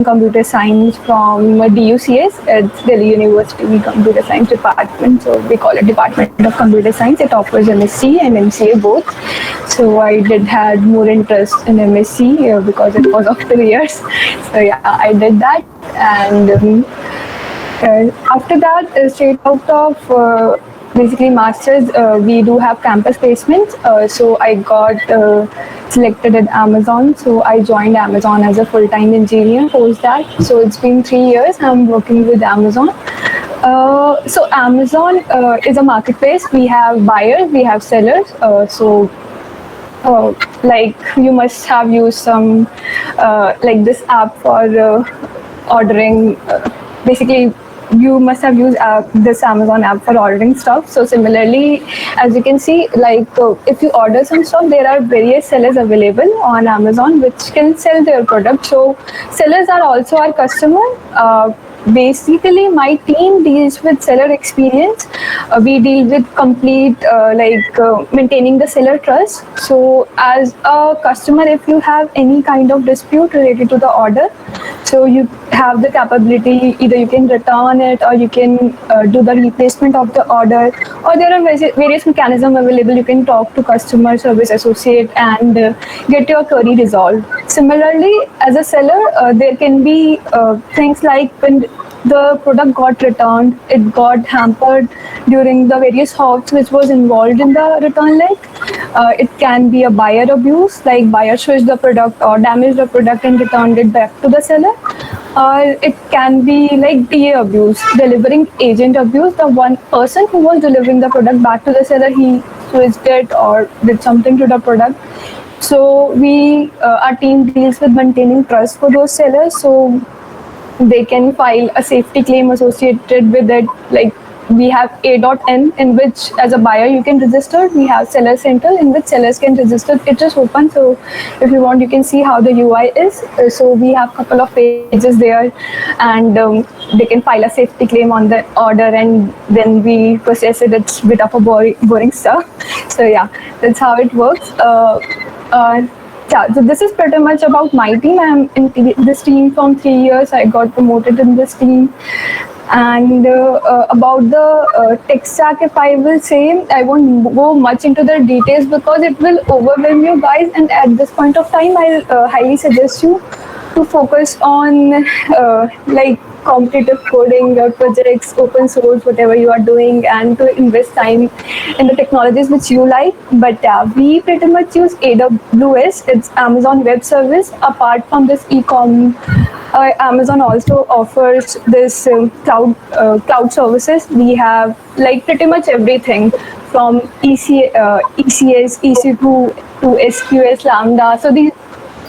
computer science from DUCS. It's Delhi University Computer Science Department. So we call it Department of Computer Science. It offers MSc and MCA both. So I did had more interest in MSc because it was of 3 years. So yeah, I did that, and after that, straight out of basically masters, we do have campus placements. So I got selected at Amazon. So I joined Amazon as a full-time engineer post that. So it's been 3 years. I'm working with Amazon. So Amazon is a marketplace. We have buyers, we have sellers. Like you must have used some like this app for ordering. Basically, you must have used this Amazon app for ordering stuff. So similarly, as you can see, like if you order some stuff, there are various sellers available on Amazon which can sell their product. So sellers are also our customer. Basically, my team deals with seller experience. We deal with complete maintaining the seller trust. So as a customer, if you have any kind of dispute related to the order, so you have the capability, either you can return it or you can do the replacement of the order, or there are various mechanisms available. You can talk to customer service associate and get your query resolved. Similarly, as a seller, there can be things like when the product got returned, it got hampered during the various hops which was involved in the return leg. It can be a buyer abuse, like buyer switched the product or damaged the product and returned it back to the seller. Or it can be like DA abuse, delivering agent abuse. The one person who was delivering the product back to the seller, he switched it or did something to the product. So our team deals with maintaining trust for those sellers. So they can file a safety claim associated with it. Like we have A.N in which as a buyer you can register. We have Seller Center in which sellers can register. It is open, so if you want you can see how the UI is. So we have a couple of pages there, and they can file a safety claim on the order, and then we process it. It's a bit of a boring stuff. So yeah, that's how it works. Yeah, so this is pretty much about my team. I'm in this team from 3 years. I got promoted in this team. And about the tech stack, if I will say, I won't go much into the details because it will overwhelm you guys. And at this point of time, I'll highly suggest you to focus on like competitive coding or projects, open source, whatever you are doing, and to invest time in the technologies which you like. But we pretty much use AWS. It's Amazon Web Service. Apart from this e-com, Amazon also offers this cloud services. We have like pretty much everything from ECS, EC2 to SQS, Lambda. So these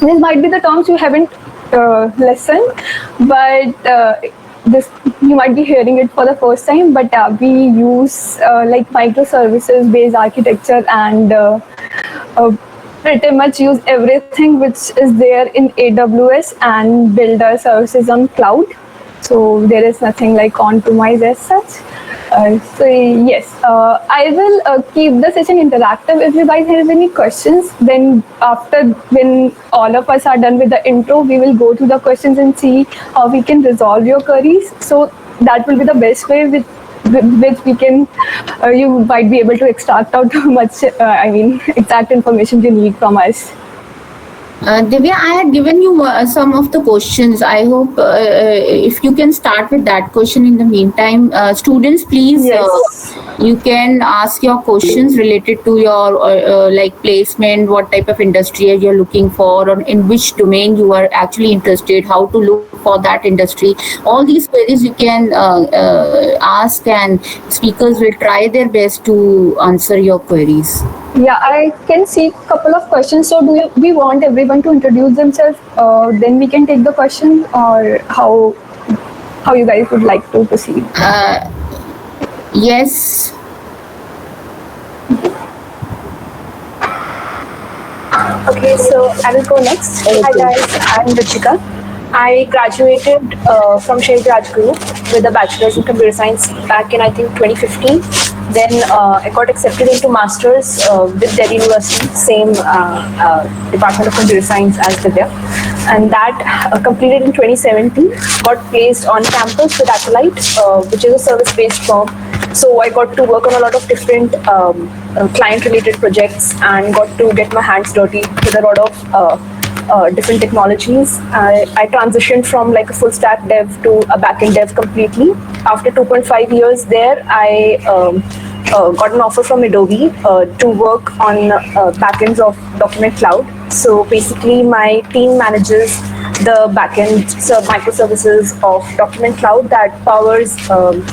might be the terms you haven't lesson, but this you might be hearing it for the first time. But we use like microservices based architecture, and pretty much use everything which is there in AWS and build our services on cloud. So there is nothing like on-premise as such. So yes, I will keep the session interactive. If you guys have any questions, then after when all of us are done with the intro, we will go to the questions and see how we can resolve your queries. So that will be the best way with which we can, you might be able to extract out much, exact information you need from us. Divya, I had given you some of the questions. I hope if you can start with that question in the meantime. Students, please, yes. You can ask your questions related to your like placement, what type of industry you're looking for, or in which domain you are actually interested, how to look for that industry. All these queries you can ask, and speakers will try their best to answer your queries. Yeah, I can see a couple of questions. So we want everyone to introduce themselves? Then we can take the question, or how you guys would like to proceed? Yes. Okay, so I will go next. Hi guys, I'm Ruchika. I graduated from Shade Raj Group with a bachelor's in computer science back in I think 2015. Then I got accepted into masters with Delhi University, same Department of Computer Science as Divya, and that completed in 2017. Got placed on campus with Acolyte, which is a service-based firm. So I got to work on a lot of different client-related projects and got to get my hands dirty with a lot of different technologies. I transitioned from like a full stack dev to a backend dev completely. After 2.5 years there, I got an offer from Adobe to work on backends of Document Cloud. So basically, my team manages the backend microservices of Document Cloud that powers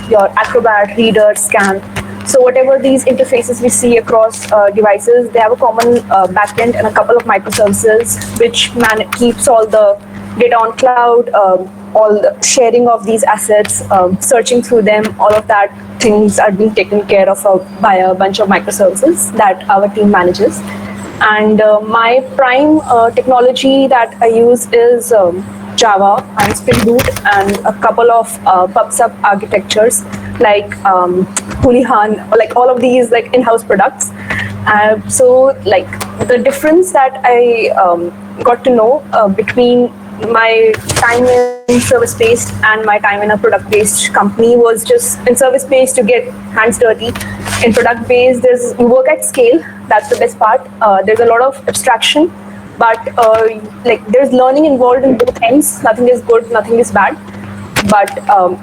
your Acrobat, Reader, Scan. So whatever these interfaces we see across devices, they have a common backend and a couple of microservices which keeps all the data on cloud, all the sharing of these assets, searching through them, all of that things are being taken care of by a bunch of microservices that our team manages. And my prime technology that I use is Java and Spring Boot and a couple of PubSub architectures like Houlihan, like all of these like in-house products. So like the difference that I got to know between my time in service-based and my time in a product-based company was just in service-based you get hands dirty. In product-based, you work at scale. That's the best part. There's a lot of abstraction, but like there's learning involved in both ends. Nothing is good, nothing is bad. But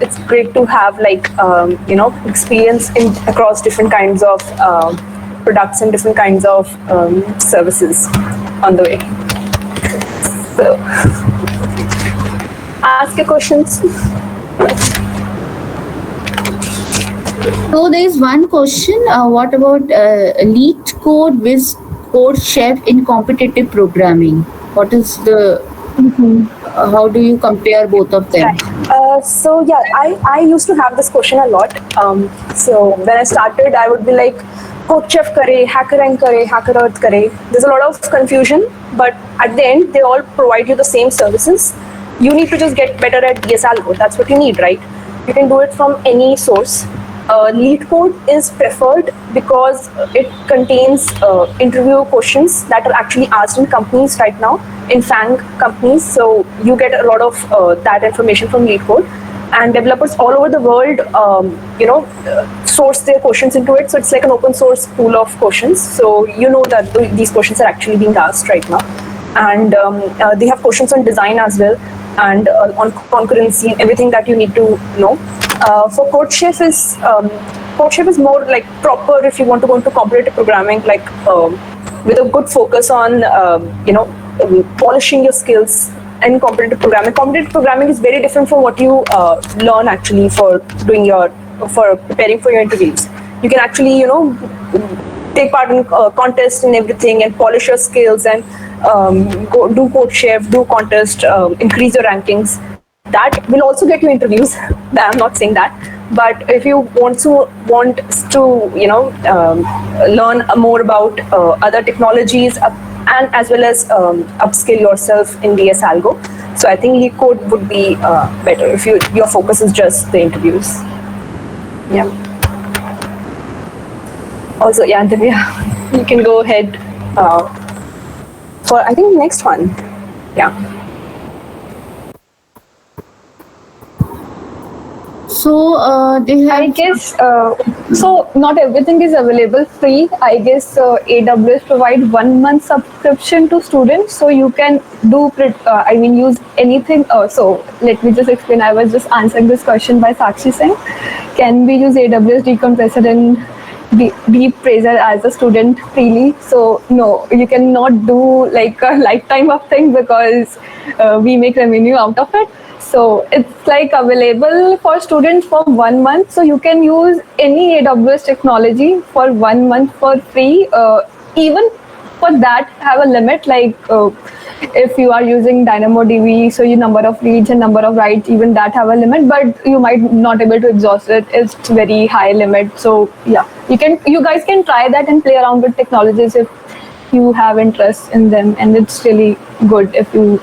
it's great to have like experience across different kinds of products and different kinds of services on the way. So, ask your questions. So there is one question. What about LeetCode with CodeChef in competitive programming? What is the? How do you compare both of them? So yeah, I used to have this question a lot. So when I started, I would be like, CodeChef kare, HackerRank kare, HackerEarth kare. There's a lot of confusion, but at the end, they all provide you the same services. You need to just get better at DSAlgo. That's what you need, right? You can do it from any source. LeetCode is preferred because it contains interview questions that are actually asked in companies right now, in FANG companies. So you get a lot of that information from LeetCode. And developers all over the world, source their questions into it. So it's like an open source pool of questions. So you know that these questions are actually being asked right now. And they have questions on design as well, and on concurrency, everything that you need to know. For CodeChef is more like proper if you want to go into competitive programming, like with a good focus on polishing your skills in competitive programming. Competitive programming is very different from what you learn actually for preparing for your interviews. You can actually take part in contests and everything and polish your skills and go do CodeChef, do contest, increase your rankings. That will also get you interviews. I'm not saying that, but if you want to learn more about other technologies and as well as upskill yourself in DSAlgo, so I think LeetCode would be better if your focus is just the interviews. Yeah. Also, yeah, Divya, you can go ahead for I think next one. Yeah. So they have. I guess so. Not everything is available free. I guess AWS provide 1 month subscription to students, so you can do. Use anything. So let me just explain. I was just answering this question by Sakshi Singh. Can we use AWS decompressor and deep Praiser as a student freely? So no, you cannot do like a lifetime of thing because we make revenue out of it. So it's like available for students for 1 month. So you can use any AWS technology for 1 month for free. Even for that, have a limit. Like if you are using DynamoDB, so your number of reads and number of writes, even that have a limit. But you might not able to exhaust it. It's very high limit. So yeah, you guys can try that and play around with technologies if you have interest in them, and it's really good if you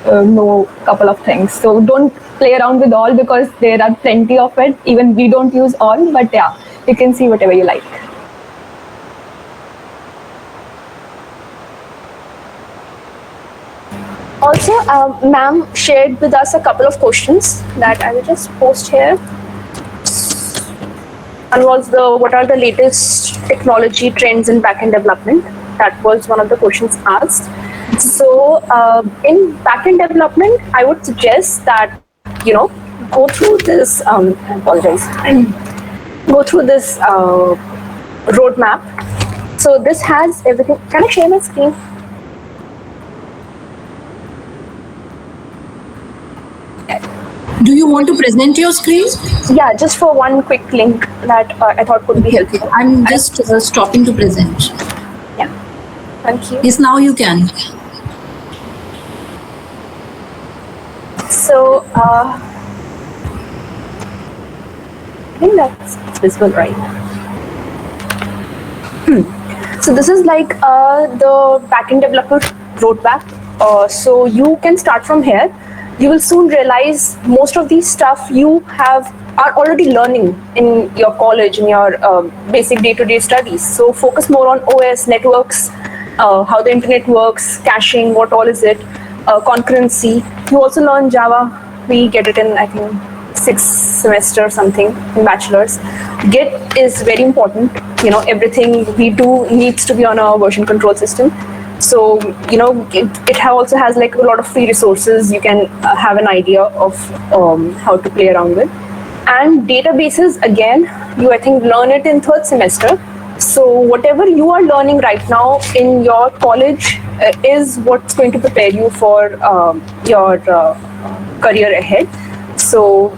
know a couple of things. So don't play around with all because there are plenty of it. Even we don't use all, but yeah, you can see whatever you like. Also, ma'am shared with us a couple of questions that I will just post here. One was what are the latest technology trends in backend development? That was one of the questions asked. So in backend development, I would suggest that go through this. I apologize. Go through this roadmap. So this has everything. Can I share my screen? Do you want to present your screen? Yeah, just for one quick link that I thought could be helpful. I'm just stopping to present. Yeah, thank you. Yes, now you can. So I think that's visible, right? So this is like the backend developer roadmap. So you can start from here. You will soon realize most of these stuff you are already learning in your college, in your basic day-to-day studies. So focus more on OS, networks, how the internet works, caching, what all is it, concurrency. You also learn Java. We get it in, I think, 6th semester or something in bachelor's. Git is very important. Everything we do needs to be on a version control system. So, it also has like a lot of free resources. You can have an idea of how to play around with. And databases, again, I think, learn it in 3rd semester. So whatever you are learning right now in your college is what's going to prepare you for your career ahead. So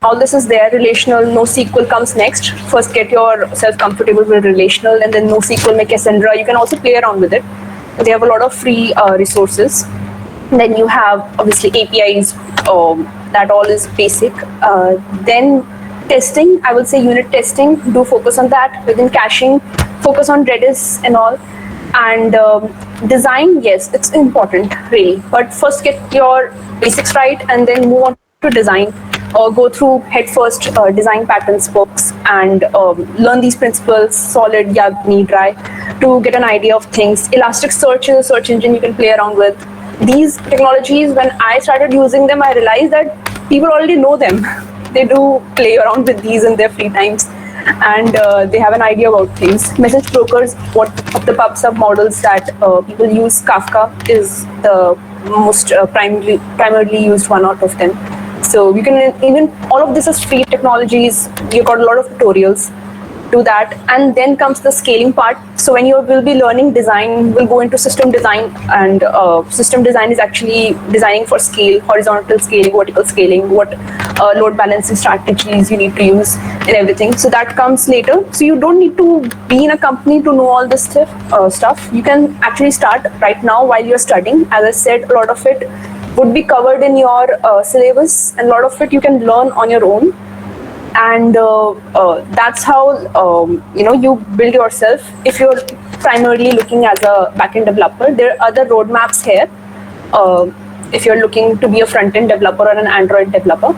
all this is there. Relational, NoSQL comes next. First, get yourself comfortable with relational, and then NoSQL, make Cassandra. You can also play around with it. They have a lot of free resources. Then you have obviously APIs. That all is basic. Then testing, I would say unit testing. Do focus on that. Within caching, focus on Redis and all. And design, yes, it's important really. But first get your basics right, and then move on to design. Go through headfirst design patterns books and learn these principles, solid, Yagni, dry, to get an idea of things. Elasticsearch is a search engine you can play around with. These technologies, when I started using them, I realized that people already know them. They do play around with these in their free times, and they have an idea about things. Message brokers, what of the PubSub models that people use, Kafka is the most primarily used one out of them. So you can even, all of this is free technologies. You've got a lot of tutorials. Do that, and then comes the scaling part. So when you will be learning design, we'll go into system design, and system design is actually designing for scale, horizontal scaling, vertical scaling, what load balancing strategies you need to use and everything. So that comes later. So you don't need to be in a company to know all this stuff. You can actually start right now while you're studying. As I said, a lot of it would be covered in your syllabus, and a lot of it you can learn on your own. And that's how you build yourself. If you're primarily looking as a backend developer, there are other roadmaps here. If you're looking to be a front-end developer or an Android developer,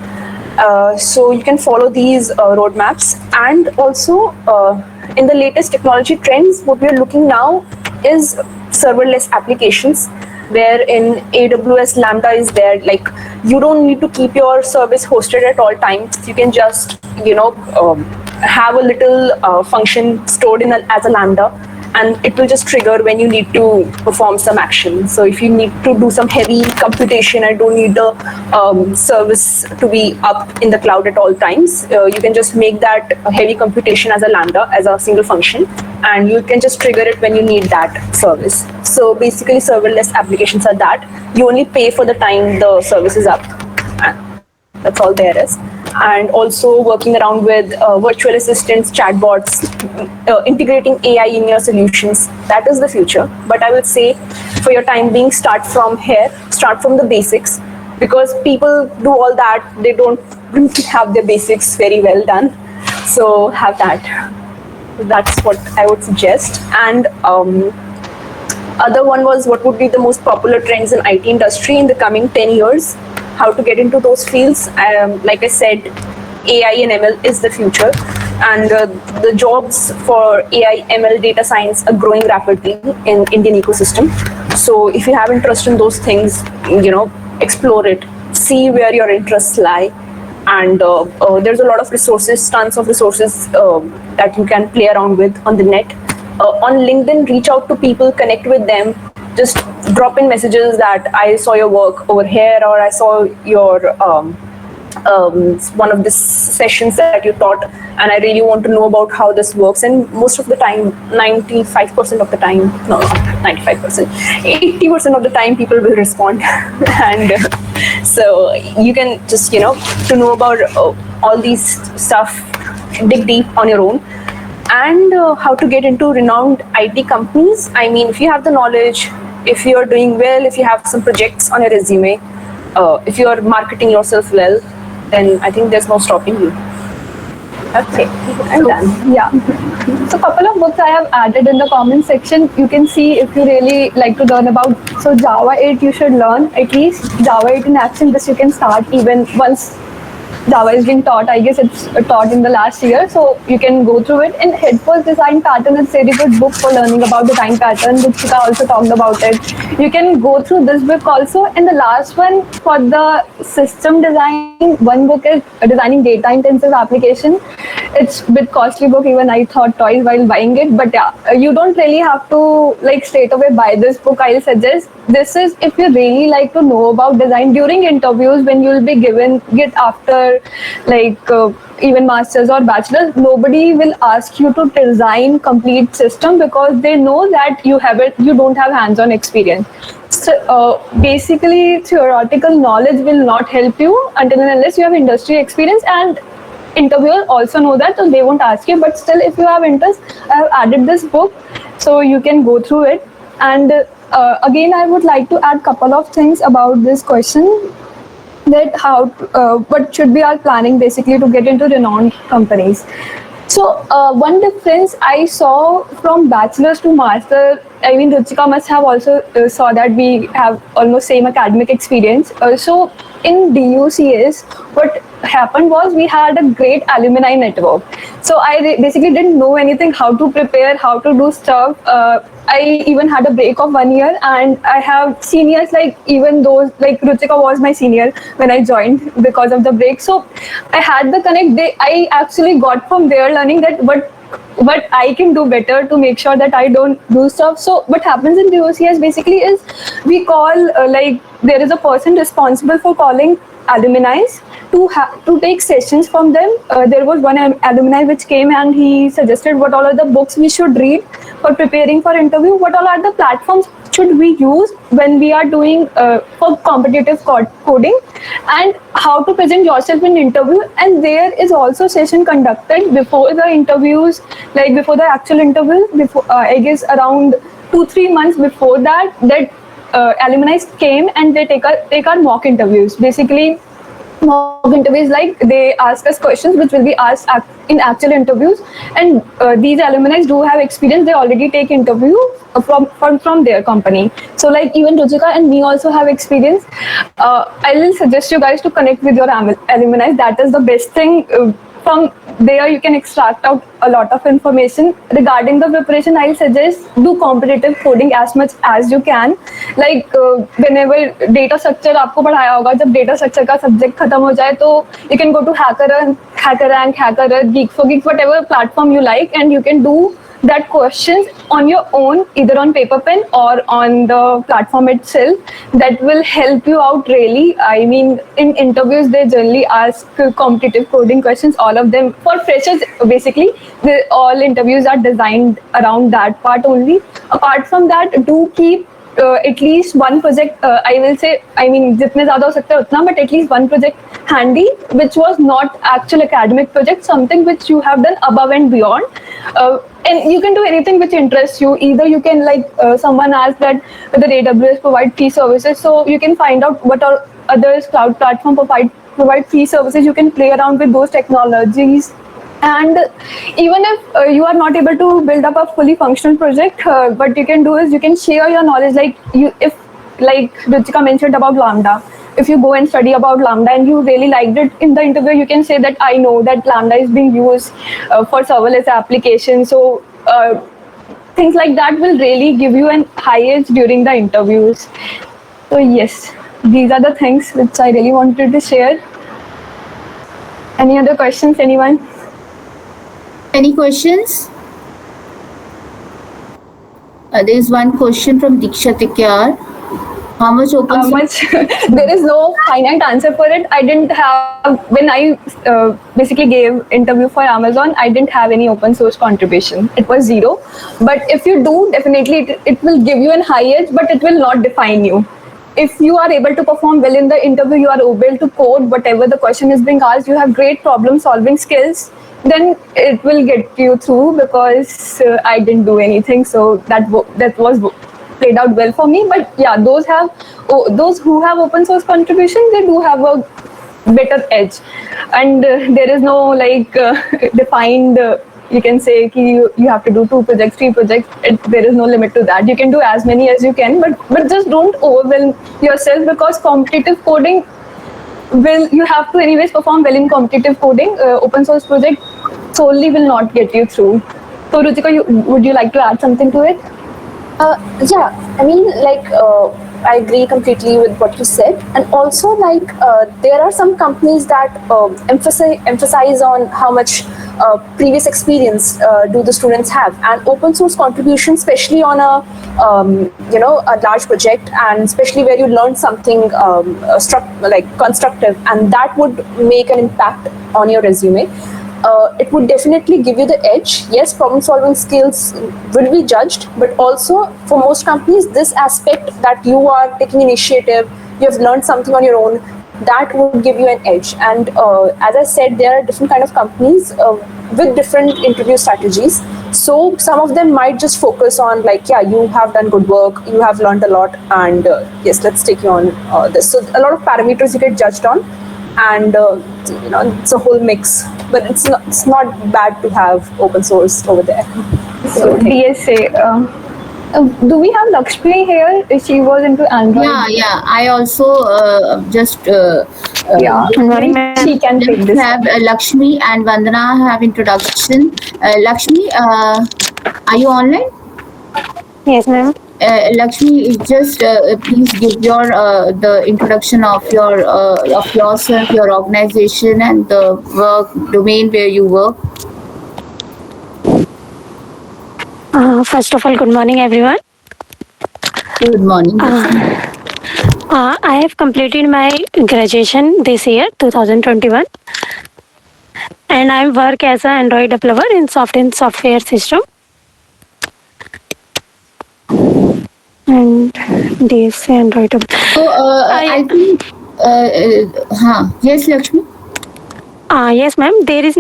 so you can follow these roadmaps. And also in the latest technology trends, what we're looking now is serverless applications, where in AWS Lambda is there. Like, you don't need to keep your service hosted at all times. You can just have a little function stored in as a Lambda, and it will just trigger when you need to perform some action. So if you need to do some heavy computation and don't need the service to be up in the cloud at all times, you can just make that heavy computation as a Lambda, as a single function, and you can just trigger it when you need that service. So basically serverless applications are that. You only pay for the time the service is up. That's all there is. And also working around with virtual assistants, chatbots, integrating AI in your solutions. That is the future. But I would say for your time being, start from here, start from the basics, because people do all that. They don't have their basics very well done. So have that. That's what I would suggest. And other one was, what would be the most popular trends in IT industry in the coming 10 years? How to get into those fields. Like I said, AI and ML is the future. and the jobs for AI, ML, data science are growing rapidly in Indian ecosystem. So if you have interest in those things, explore it, see where your interests lie, and there's a lot of resources, tons of resources that you can play around with on the net. On LinkedIn, reach out to people, connect with them, just drop in messages that I saw your work over here, or I saw your one of the sessions that you taught, and I really want to know about how this works. And most of the time, 95% of the time, no, not 95%, 80% of the time, people will respond. And so you can just, to know about all these stuff, dig deep on your own. And how to get into renowned IT companies. I mean, if you have the knowledge, if you're doing well, if you have some projects on your resume, if you're marketing yourself well, then I think there's no stopping you. Okay, I'm done. Yeah. So couple of books I have added in the comment section. You can see if you really like to learn about. So Java 8 you should learn, at least Java 8 in action. This you can start even once Java is being taught. I guess it's taught in the last year, so you can go through it. And Head First Design Pattern is a very good book for learning about design pattern. Ruchika also talked about it. You can go through this book also. And the last one for the system design, one book is Designing Data Intensive Application. It's a bit costly book. Even I thought twice while buying it. But yeah, you don't really have to straight away buy this book. I'll suggest this is if you really like to know about design during interviews when you'll be given it after even masters or bachelors. Nobody will ask you to design complete system because they know that you don't have hands-on experience. So basically theoretical knowledge will not help you until and unless you have industry experience, and interviewers also know that, so they won't ask you. But still, if you have interest, I have added this book so you can go through it. And again, I would like to add couple of things about this question, that what should be our planning basically to get into renowned companies. So one difference I saw from bachelor's to master, I mean Ruchika must have also saw that we have almost same academic experience. So in DUCS, what happened was we had a great alumni network. So I basically didn't know anything, how to prepare, how to do stuff. I even had a break of 1 year, and I have seniors even those Ruchika was my senior when I joined because of the break. So I had the connect. I actually got from there learning that what I can do better to make sure that I don't do stuff. So what happens in DOCS basically is we call there is a person responsible for calling alumni to take sessions from them. There was one alumni which came and he suggested what all are the books we should read for preparing for interview, what all are the platforms should we use when we are doing for competitive coding, and how to present yourself in interview. And there is also session conducted before the interviews, before the actual interview, before I guess around 2-3 months before that alumni came and they take our mock interviews. Basically mock interviews, they ask us questions which will be asked in actual interviews, and these alumni do have experience. They already take interview from their company. So even Ruchika and me also have experience. I will suggest you guys to connect with your alumni. That is the best thing. From there you can extract out a lot of information. Regarding the preparation, I suggest do competitive coding as much as you can. Whenever data structure आपको पढ़ाया होगा, जब data structure का subject खत्म हो जाए तो you can go to HackerRank, Geek4Geeks, whatever platform you like, and you can do that questions on your own, either on paper pen or on the platform itself. That will help you out really. I mean, in interviews they generally ask competitive coding questions, all of them for freshers. Basically all interviews are designed around that part only. Apart from that, do keep at least one project, I will say, I mean जितने ज़्यादा हो सकता है उतना, but at least one project handy which was not actual academic project, something which you have done above and beyond. And you can do anything which interests you. Either you can someone asked that whether AWS provide free services, so you can find out what are others cloud platform provide free services. You can play around with those technologies. And even if you are not able to build up a fully functional project, what you can do is you can share your knowledge. If Ruchika mentioned about Lambda, if you go and study about Lambda and you really liked it in the interview, you can say that I know that Lambda is being used for serverless application. So things like that will really give you an high edge during the interviews. So yes, these are the things which I really wanted to share. Any other questions, anyone? Any questions? There's one question from Diksha Tikyar. How much open How much? There is no finite answer for it. I didn't have, when I basically gave interview for Amazon, I didn't have any open source contribution. It was zero. But if you do, definitely it will give you an high edge, but it will not define you. If you are able to perform well in the interview, you are able to code whatever the question is being asked, you have great problem solving skills, then it will get you through, because I didn't do anything. So that was played out well for me. But yeah, those who have open source contribution, they do have a better edge. And there is no like defined, you can say you have to do 2 projects, 3 projects. There is no limit to that. You can do as many as you can, but just don't overwhelm yourself, because competitive coding you have to anyways perform well in competitive coding. Open source project solely will not get you through. So Ruchika, would you like to add something to it? Yeah, I mean, like, I agree completely with what you said, and also like there are some companies that emphasize on how much previous experience do the students have, and open source contribution, especially on a large project, and especially where you learn something constructive, and that would make an impact on your resume. It would definitely give you the edge. Yes, problem solving skills will be judged, but also for most companies, this aspect that you are taking initiative, you have learned something on your own, that would give you an edge. And as I said, there are different kind of companies with different interview strategies. So some of them might just focus on like, yeah, you have done good work, you have learned a lot, and yes, let's take you on this. So a lot of parameters you get judged on, and it's a whole mix. But it's not bad to have open source over there. So DSA. Do we have Lakshmi here? She was into Android. Yeah. I also Yeah, she can take this. have Lakshmi and Vandana have introduction. Lakshmi, are you online? Yes, ma'am. Lakshmi, just please give your the introduction of yourself, your organization, and the work domain where you work. First of all, good morning, everyone. Good morning. I have completed my graduation this year, 2021, and I work as an Android developer in software system. And this Android. So I think, yes, Lakshmi. Yes, ma'am. There is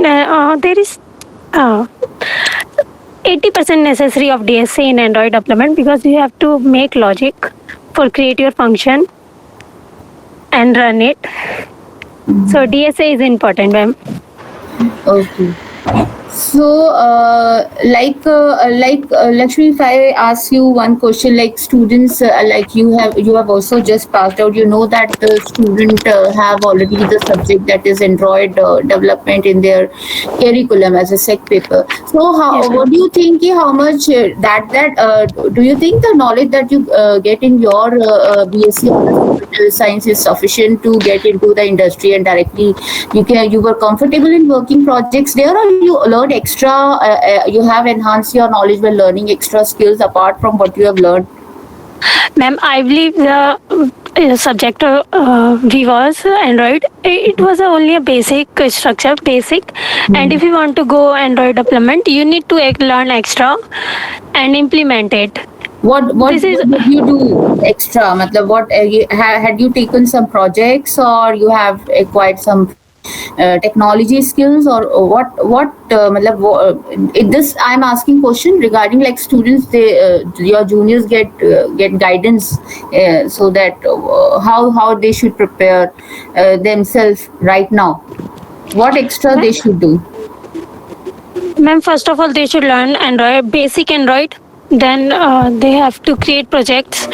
80% necessary of DSA in Android development, because you have to make logic for create your function and run it. So DSA is important, ma'am. Okay. So, Lakshmi, if I ask you one question, like students, like you have also just passed out. You know that the student have already the subject that is Android development in their curriculum as a sec paper. So, what do you think? How much do you think the knowledge that you get in your BSc Computer Science is sufficient to get into the industry and directly you were comfortable in working projects there, or you learned extra, you have enhanced your knowledge by learning extra skills apart from what you have learned? Ma'am, I believe the subject we was Android. It was only a basic structure, and if you want to go Android development, you need to learn extra and implement it. What did you do extra? Matlab, what had you taken some projects, or you have acquired some technology skills, or this I'm asking question regarding like students, your juniors get guidance so that how they should prepare themselves right now. What extra they should do? Ma'am, first of all, they should learn Android, basic Android. Then they have to create projects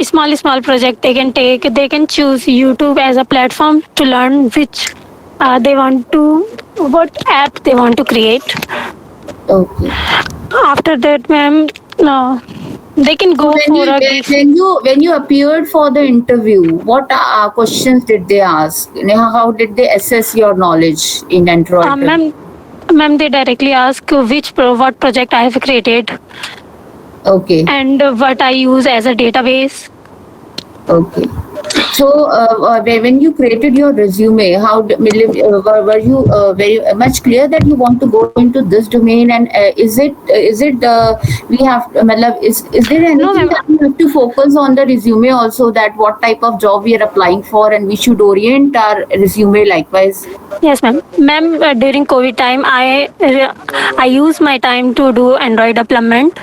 small project they can take. They can choose YouTube as a platform to learn which they want to, what app they want to create. Okay. After that, ma'am, they can go for a gift. When you appeared for the interview, what questions did they ask? How did they assess your knowledge in Android? Ma'am, they directly ask what project I have created Okay. and what I use as a database. Okay. So, when you created your resume, were you very much clear that you want to go into this domain? And is it we have is there anything No, ma'am. that we have to focus on the resume also, that what type of job we are applying for, and we should orient our resume likewise? Yes, ma'am. Ma'am, during COVID time, I use my time to do Android development.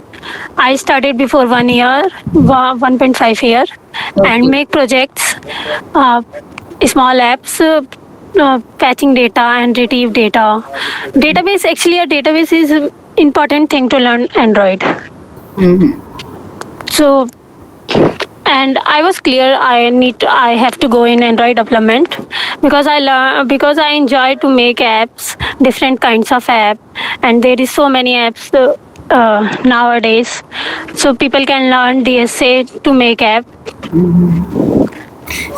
I started before 1 year, 1.5 year, Okay. and make projects, small apps, fetching data and retrieve data. Database, actually, a database is an important thing to learn Android. Mhm. So, and I was clear I have to go in Android development because because I enjoy to make apps, different kinds of app, and there is so many apps nowadays, so people can learn DSA to make app.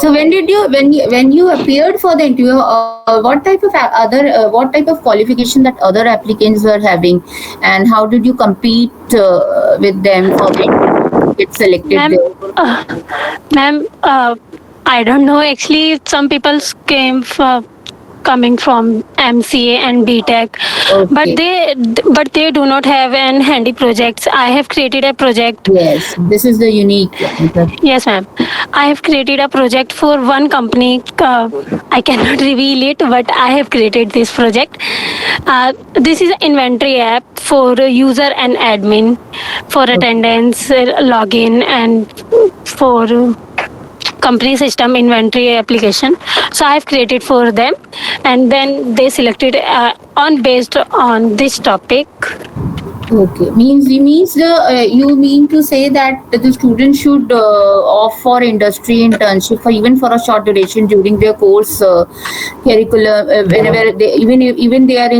So when you appeared for the interview, what type of qualification that other applicants were having, and how did you compete with them for the interview, get selected Ma'am, there? Ma'am, I don't know. Actually, some people coming from MCA and BTech, Okay. but they do not have an handy projects. I have created a project. Yes, this is the unique. Yes, ma'am. I have created a project for one company. I cannot reveal it, but I have created this project. This is an inventory app for user and admin, for attendance, login, and for company system inventory application. So I have created for them, and then they selected based on this topic. Okay, you mean to say that the students should opt for industry internship for even for a short duration during their course curriculum, whenever they even they are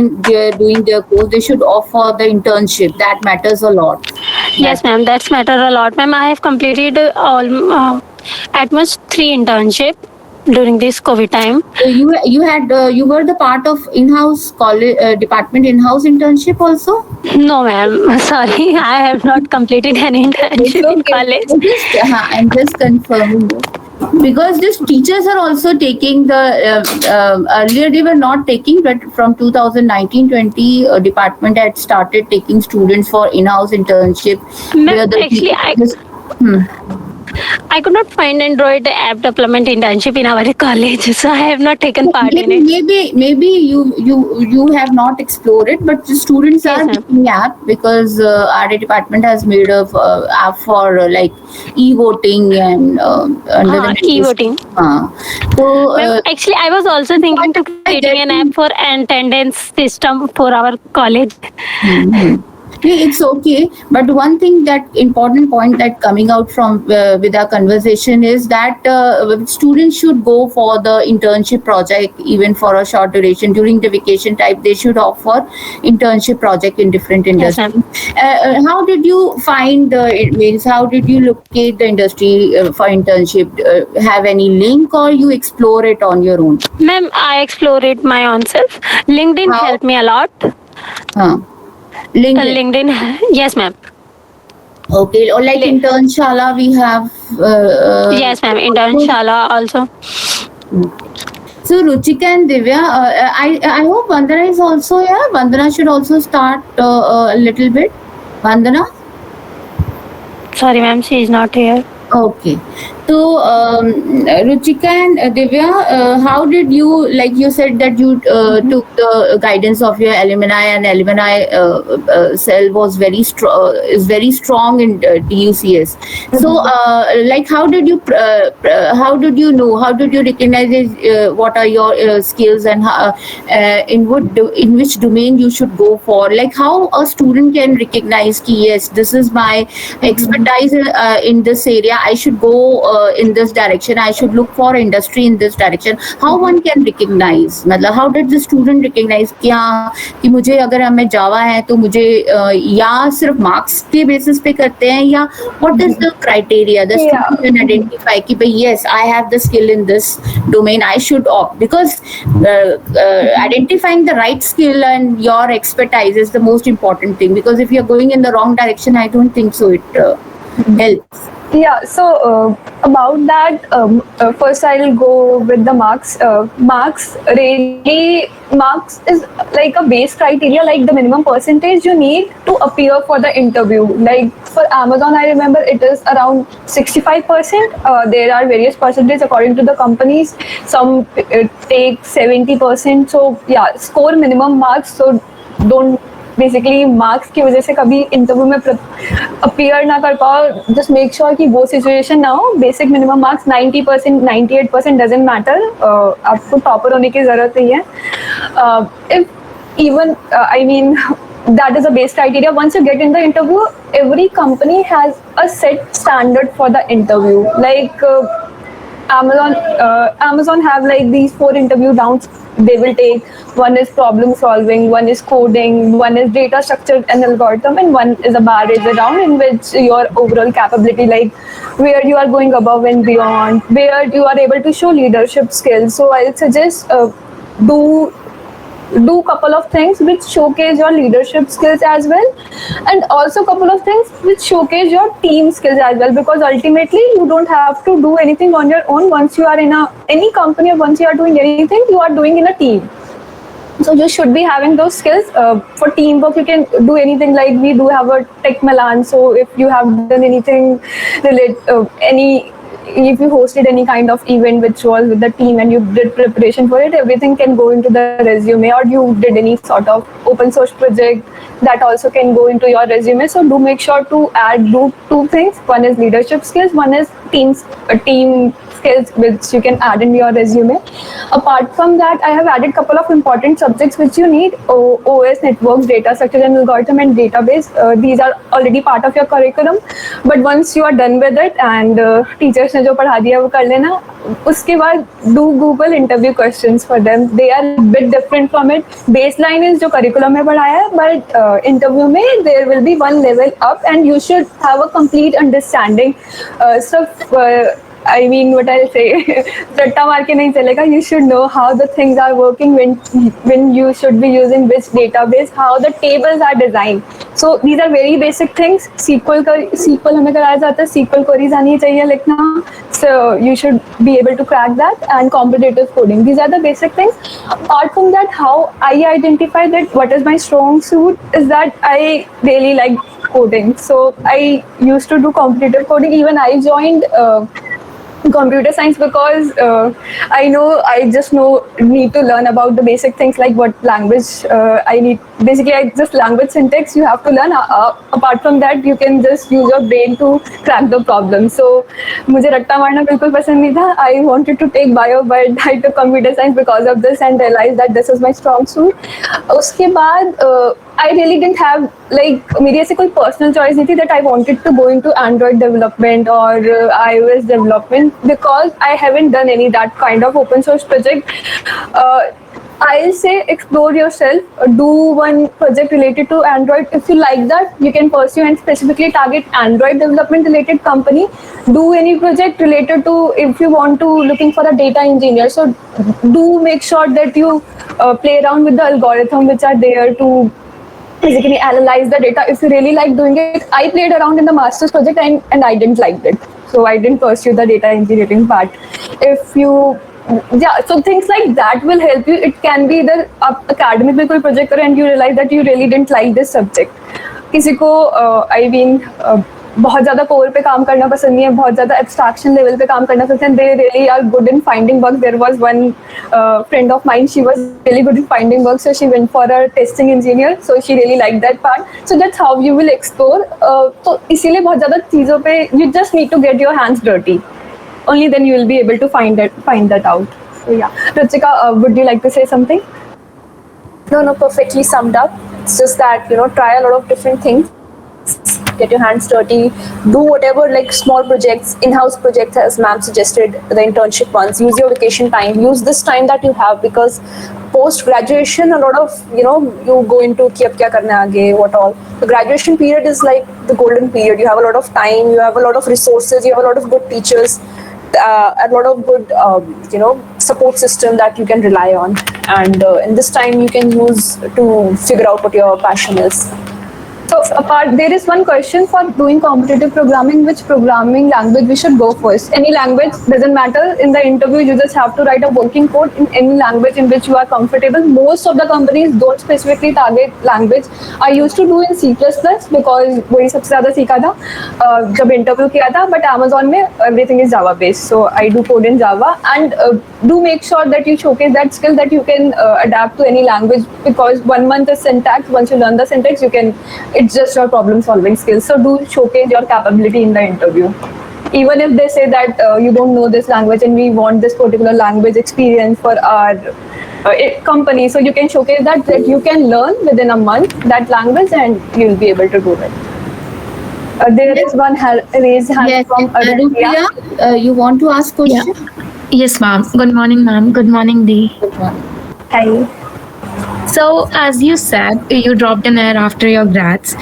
doing their course, they should opt for the internship. That matters a lot. Yes, ma'am. That's matter a lot, ma'am. I have completed at most 3 internship during this COVID time. So you were the part of in-house college department in-house internship also? No, ma'am. Sorry, I have not completed an internship in college. I'm just confirming this. Because these teachers are also taking the earlier they were not taking, but from 2019-20 department had started taking students for in-house internship. Ma'am, actually, I could not find Android app development internship in our college, so I have not taken part in it. Maybe you have not explored it, but the students Yes, are ma'am. taking app because our department has made a app for like e-voting and under the E-voting. So Ma'am, actually, I was also thinking to creating an app for attendance system for our college. it's okay, but one thing that important point that coming out from with our conversation is that students should go for the internship project even for a short duration during the vacation type. They should offer internship project in different Yes, industries. ma'am. How did you find it means how did you locate the industry for internship? Have any link or you explore it on your own? Ma'am, I explore it my own self. LinkedIn How? helped me a lot. LinkedIn. LinkedIn, yes, ma'am. Okay, or like Internshala we have. Yes, ma'am. Internshala also. So Ruchika and Divya, I hope Vandana is also here. Vandana should also start a little bit. Vandana? Sorry, ma'am, she is not here. Okay. So, Ruchika and Divya, how did you, like you said that you took the guidance of your alumni, and alumni cell was very strong, is very strong in TUCS. So, like, how did you know, how did you recognize what are your skills, and in which domain you should go for? Like, how a student can recognize ki, yes, this is my expertise in this area, I should go in this direction, I should look for industry in this direction. How one can recognize, मतलब how did the student recognize कि हाँ कि मुझे अगर मैं जावा है तो मुझे या सिर्फ मार्क्स के बेसिस पे करते हैं, या what is the criteria the student can identify कि भाई yes I have the skill in this domain, I should opt, because identifying the right skill and your expertise is the most important thing, because if you're going in the wrong direction, I don't think so it helps. Yeah, so about that, first I'll go with the marks. Marks is like a base criteria, like the minimum percentage you need to appear for the interview. Like for Amazon, I remember it is around 65%. There are various percentages according to the companies. Some take 70%. So yeah, score minimum marks. So don't basically marks की वजह से कभी interview में appear ना कर पाओ. Just make sure कि वो सिचुएशन ना हो. Basic minimum marks 90%, 98% doesn't matter. आपको टॉपर होने की जरूरत नहीं है. If even I mean that is a base criteria. Once you get in the interview, every company has a set standard for the interview. Like Amazon have like these 4 interview rounds they will take. One is problem solving, one is coding, one is data structure and algorithm, and one is a barrier round in which your overall capability, like where you are going above and beyond, where you are able to show leadership skills. So I'll suggest do couple of things which showcase your leadership skills as well, and also couple of things which showcase your team skills as well, because ultimately you don't have to do anything on your own. Once you are in any company, or once you are doing anything, you are doing in a team. So you should be having those skills. For teamwork, you can do anything. Like we do have a tech Milan. So if you have done anything if you hosted any kind of event which was with the team and you did preparation for it, everything can go into the resume. Or you did any sort of open source project, that also can go into your resume. So do make sure to add two things. One is leadership skills, one is team skills which you can add in your resume. Apart from that, I have added couple of important subjects which you need. OS, networks, data structure and algorithm, and database. These are already part of your curriculum, but once you are done with it and teachers ने जो पढ़ा दिया वो कर लेना. उसके बाद do Google interview questions for them. They are a bit different from it. Baseline is जो curriculum में पढ़ाया है, but interview में there will be one level up and you should have a complete understanding. I mean, what I'll say, रट्टा मार के नहीं चलेगा. You should know how the things are working, when you should be using which database, how the tables are designed. So these are very basic things. SQL हमें कराया जाता है. SQL queries आनी चाहिए लिखना. So you should be able to crack that, and competitive coding. These are the basic things. Apart from that, how I identify that what is my strong suit is that I really like coding. So I used to do competitive coding. Even I joined computer science because I just need to learn about the basic things, like what language I need. Basically, just language syntax you have to learn. Apart from that, you can just use your brain to crack the problem. So मुझे रट्टा मारना बिल्कुल पसंद नहीं था. I wanted to take bio, but I took computer science because of this and realized that this is my strong suit. उसके बाद I really didn't have, like, मेरी ऐसे कोई personal choice नहीं थी that I wanted to go into Android development or iOS development, because I haven't done any that kind of open source project. I'll say explore yourself. Do one project related to Android. If you like that, you can pursue and specifically target Android development related company. Do any project related to, if you want to looking for a data engineer. So do make sure that you play around with the algorithm which are there to basically analyze the data. If you really like doing it, I played around in the master's project and I didn't like it. So I didn't pursue the data engineering part. So things like that will help you. It can be either academic में कोई project करो and you realize that you really didn't like this subject. किसी को बहुत ज़्यादा core पे काम करना पसंद नहीं है, बहुत ज़्यादा एब्स्ट्रैक्शन लेवल पे काम करना पसंद है. They really are good in finding bugs. There was one friend of mine, she was really good in finding bugs, so she went for a testing engineer. So she really liked that part. So that's how you will explore. तो इसीलिए बहुत ज़्यादा चीज़ों पे you just need to get your hands dirty. Only then you will be able to find that out. So yeah, Ruchika, would you like to say something? No, perfectly summed up. It's just that, try a lot of different things. Get your hands dirty. Do whatever, like small projects, in-house projects, as ma'am suggested, the internship ones. Use your vacation time. Use this time that you have, because post-graduation, a lot of, you go into ki ab kya karna aage, what all. The graduation period is like the golden period. You have a lot of time. You have a lot of resources. You have a lot of good teachers. A lot of good, support system that you can rely on, and in this time you can use to figure out what your passion is. So there is one question for doing competitive programming. Which programming language we should go first? Any language, doesn't matter. In the interview, you just have to write a working code in any language in which you are comfortable. Most of the companies don't specifically target language. I used to do in C++ because वही सबसे ज़्यादा सीखा था जब interview किया था. But Amazon में everything is Java based, so I do code in Java, and do make sure that you showcase that skill that you can adapt to any language, because 1 month is syntax. Once you learn the syntax, you can. It's just your problem solving skills. So do showcase your capability in the interview. Even if they say that you don't know this language and we want this particular language experience for our company, so you can showcase that you can learn within a month that language and you'll be able to do it. There is one raised hand Yes, from Anupriya, you want to ask question? Yes, ma'am. Good morning, ma'am. Good morning, Dee. Good one. Hi. So, as you said, you dropped in air after your grads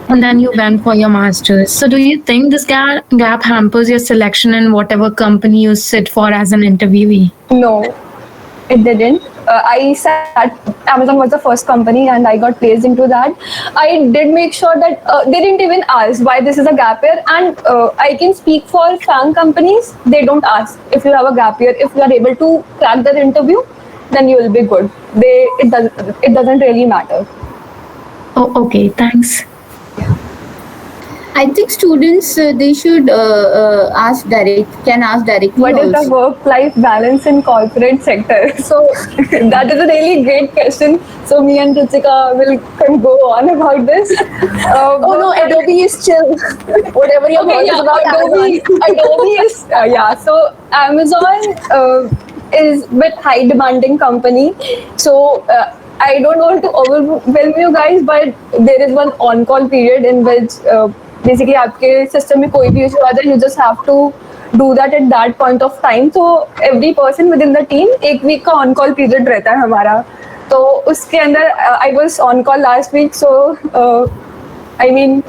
and then you went for your master's. So, do you think this gap hampers your selection in whatever company you sit for as an interviewee? No, it didn't. I sat, Amazon was the first company and I got placed into that. I did make sure that they didn't even ask why this is a gap year, and I can speak for FANG companies. They don't ask if you have a gap year. If you are able to crack that interview, then you will be good. It doesn't really matter. Oh, okay. Thanks. I think students they should ask directly. What is the also. work-life balance in corporate sector? So that is a really great question. So me and Ruchika can go on about this. Oh no, Adobe is chill. Whatever your Okay, work yeah, is about, Adobe is yeah. So Amazon is with high demanding company. So I don't want to overwhelm you guys, but there is one on-call period in which basically आपके system में कोई भी issue आ जाए, you just have to do that at that point of time. So every person within the team एक week का on-call period रहता है हमारा. तो उसके अंदर I was on call last week, so I mean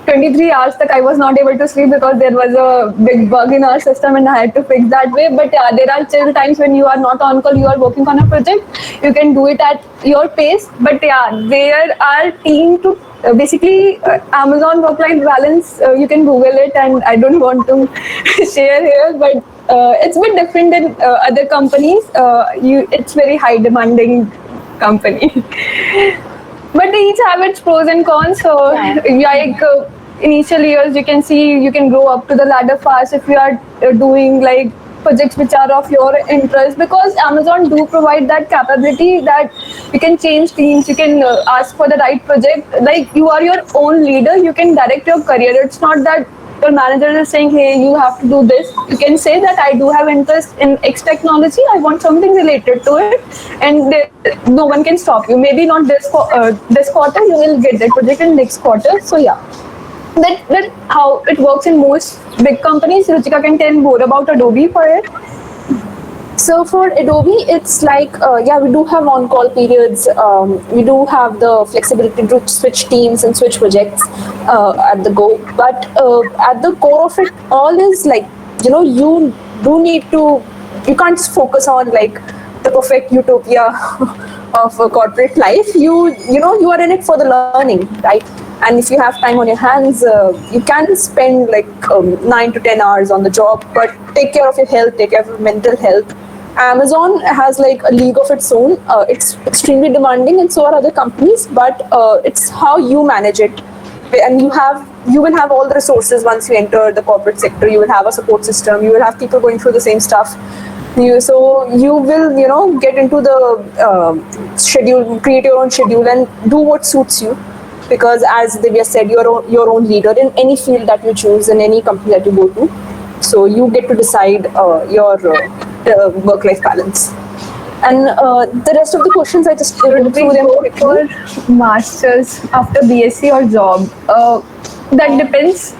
23 hours तक I was not able to sleep because there was a big bug in our system and I had to fix that way. But yeah, there are still times when you are not on call, you are working on a project, you can do it at your pace. But yeah, there are team to basically Amazon work-life balance. You can Google it, and I don't want to share here, but it's a bit different than other companies. It's very high demanding company. But they each have its pros and cons. So, like initial years, you can see you can grow up to the ladder fast if you are doing like projects which are of your interest. Because Amazon do provide that capability that you can change teams, you can ask for the right project. Like you are your own leader, you can direct your career. It's not that your manager is saying, hey, you have to do this. You can say that I do have interest in X technology, I want something related to it, and no one can stop you. Maybe not this quarter, you will get that project in next quarter. So yeah, that how it works in most big companies. Ruchika can tell more about Adobe for it. So for Adobe, it's like, we do have on-call periods. We do have the flexibility to switch teams and switch projects at the go. But at the core of it all is like, you do need to, you can't just focus on like the perfect utopia of a corporate life. You are in it for the learning, right? And if you have time on your hands, you can spend like 9 to 10 hours on the job, but take care of your health, take care of your mental health. Amazon has like a league of its own. It's extremely demanding, and so are other companies, but it's how you manage it. and you will have all the resources once you enter the corporate sector. You will have a support system, you will have people going through the same stuff. So you will, get into the schedule, create your own schedule and do what suits you, because as Divya said, you're your own leader in any field that you choose, in any company that you go to. So you get to decide your work-life balance. And the rest of the questions, I just went through them quickly. For masters after BSc or job, that depends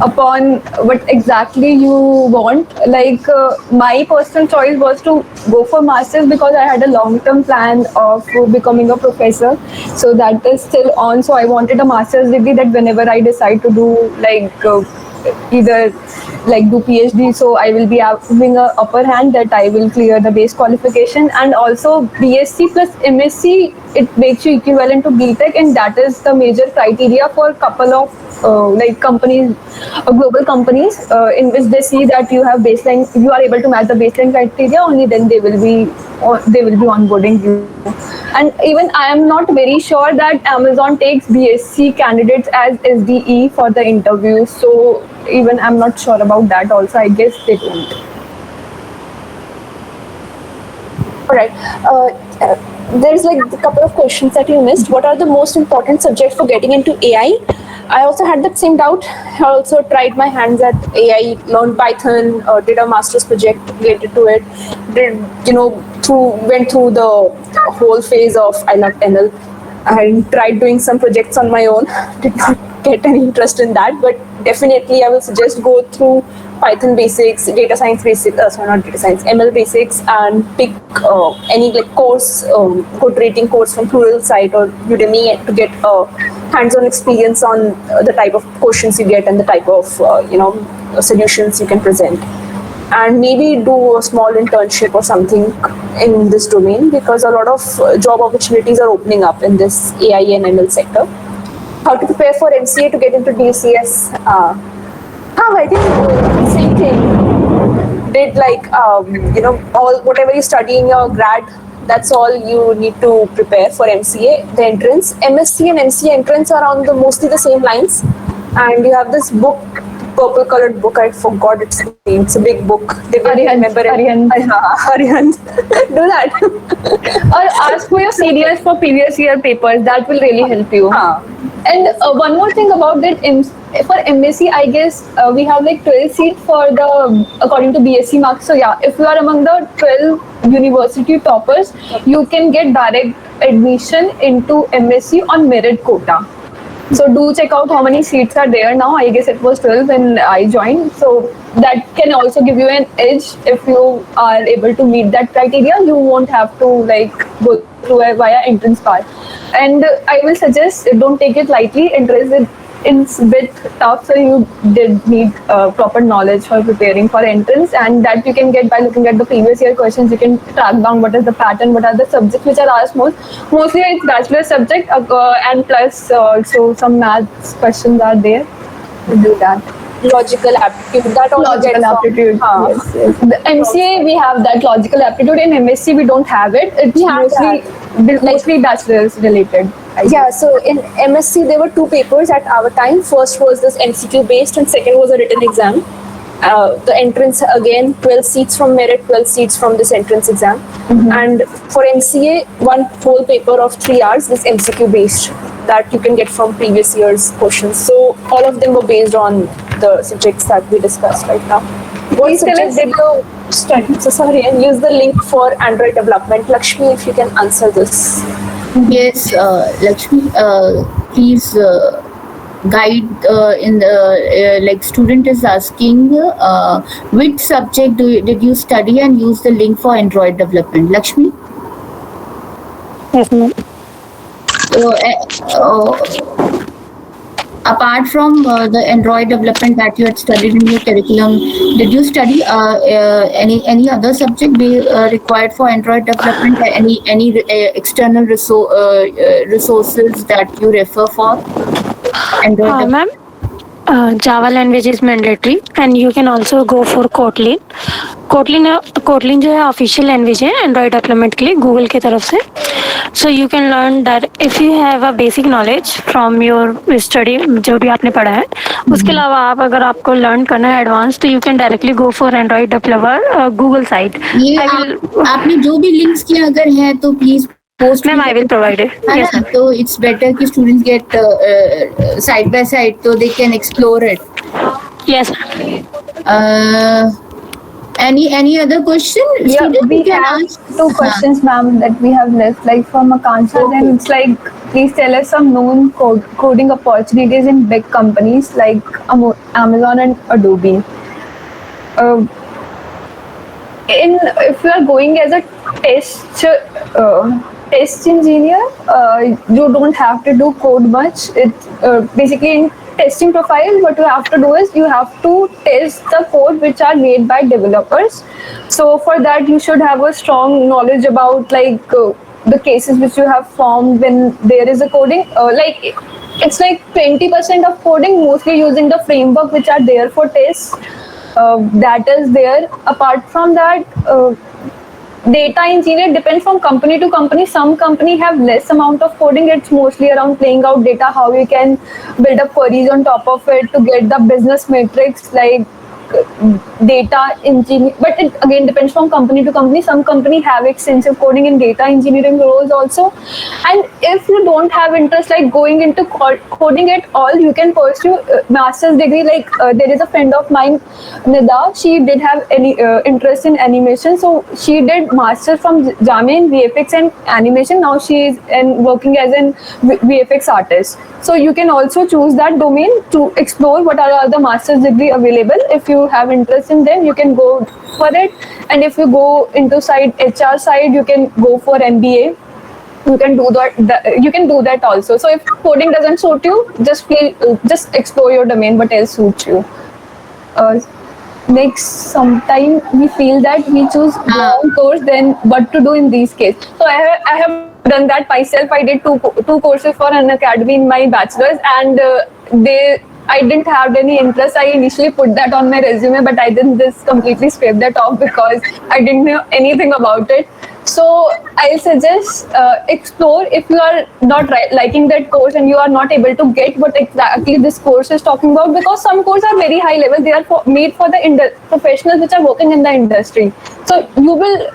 upon what exactly you want. Like my personal choice was to go for masters because I had a long-term plan of becoming a professor. So that is still on. So I wanted a master's degree that whenever I decide to do either do PhD, so I will be having a upper hand that I will clear the base qualification. And also BSc plus MSc, it makes you equivalent to BTech, and that is the major criteria for a couple of companies, global companies, in which they see that you have baseline, you are able to match the baseline criteria, only then they will be onboarding you. And even I am not very sure that Amazon takes BSc candidates as SDE for the interview. So even I'm not sure about that also. I guess they don't. All right. There's a couple of questions that you missed. What are the most important subjects for getting into AI? I also had that same doubt. I also tried my hands at AI, learned Python, did a master's project related to it. Went through the whole phase of I love ML. I tried doing some projects on my own. Did not get any interest in that, but definitely I will suggest go through Python basics, data science basics, not data science, ML basics, and pick any course, good rating course from Pluralsight or Udemy to get hands-on experience on the type of questions you get and the type of solutions you can present. And maybe do a small internship or something in this domain, because a lot of job opportunities are opening up in this AI and ML sector. How to prepare for MCA to get into DCS? I think same thing. Did all whatever you study in your grad, that's all you need to prepare for MCA. The entrance, MSc and MCA entrance are on mostly the same lines. And you have this book, purple colored book, I forgot its name. It's a big book. They will remember it. Arihant. Do that. Or ask for your seniors for previous year papers. That will really help you. And one more thing about that, for MSc, I guess we have 12 seats according to BSc marks. So yeah, if you are among the 12 university toppers, you can get direct admission into MSc on merit quota. So do check out how many seats are there now. I guess it was 12 when I joined. So that can also give you an edge. If you are able to meet that criteria, you won't have to go through via entrance path. And I will suggest don't take it lightly. Entrance is a bit tough, so you did need proper knowledge for preparing for entrance, and that you can get by looking at the previous year questions. You can track down what is the pattern, what are the subjects which are asked most. Mostly it's bachelor subject, and plus also some maths questions are there. You do that. Logical aptitude. That also Logical aptitude. Yes. The MCA we have that logical aptitude. In MSc we don't have it. It's mostly bachelor's related. Yeah, so in MSc there were two papers at our time. First was this MCQ based and second was a written exam. The entrance, again, 12 seats from merit, 12 seats from this entrance exam. And for MCA, one whole paper of 3 hours is MCQ based that you can get from previous year's questions. So all of them were based on the subjects that we discussed right now. What subject did you study? So sorry, and use the link for Android development. Lakshmi, if you can answer this. Yes, Lakshmi, please guide in the student is asking which subject did you study and use the link for Android development. Lakshmi? Yes, ma'am. Apart from the Android development that you had studied in your curriculum, did you study any other subject required for Android development? Any external resources that you refer for Android? Ma'am, Java language is mandatory, and you can also go for Kotlin. Kotlin जो है official language है Android development के लिए Google की तरफ से. So you can learn that if you have a basic knowledge from your study, जो भी आपने पढ़ा है, उसके अलावा आप अगर आपको learn करना है advanced, तो you can directly go for Android developer Google site. ये आपने जो भी लिंक्स किया अगर है तो please post Ma'am, I will provide it. है Yes, ना, ma'am. तो इट्स बेटर कि students get side by side तो they can explore it. Yes. Any other question? Yeah, Student, we you can have ask. two questions, ma'am, that we have left, like from Akansha. And it's like, please tell us some known coding opportunities in big companies like Amazon and Adobe. If you are going as a test engineer, you don't have to do code much. It's basically in testing profile, what you have to do is you have to test the code which are made by developers. So for that you should have a strong knowledge about like the cases which you have formed when there is a coding, like it's like 20% of coding, mostly using the framework which are there for tests, that is there. Apart from that, data engineer depends from company to company. Some company have less amount of coding. It's mostly around playing out data, how you can build up queries on top of it to get the business metrics, like data engineer. But it again depends from company to company. Some company have extensive coding in data engineering roles also. And if you don't have interest like going into coding at all, you can pursue master's degree. Like there is a friend of mine, Nida, she did have any interest in animation, so she did master from Jamia in VFX and animation. Now she is working as an VFX artist. So you can also choose that domain to explore what are the master's degree available. If you have interest in them, you can go for it. And if you go into HR side, you can go for MBA. You can do that. You can do that also. So if coding doesn't suit you, just explore your domain. What else suits you? Next, sometime we feel that we choose wrong course, then what to do in these cases. So I have done that myself. I did two courses for an academy in my bachelor's, and I didn't have any interest. I initially put that on my resume, but I didn't just completely scrape that off because I didn't know anything about it. So I'll suggest explore. If you are not liking that course and you are not able to get what exactly this course is talking about, because some courses are very high level, they are made for the professionals which are working in the industry. So you will,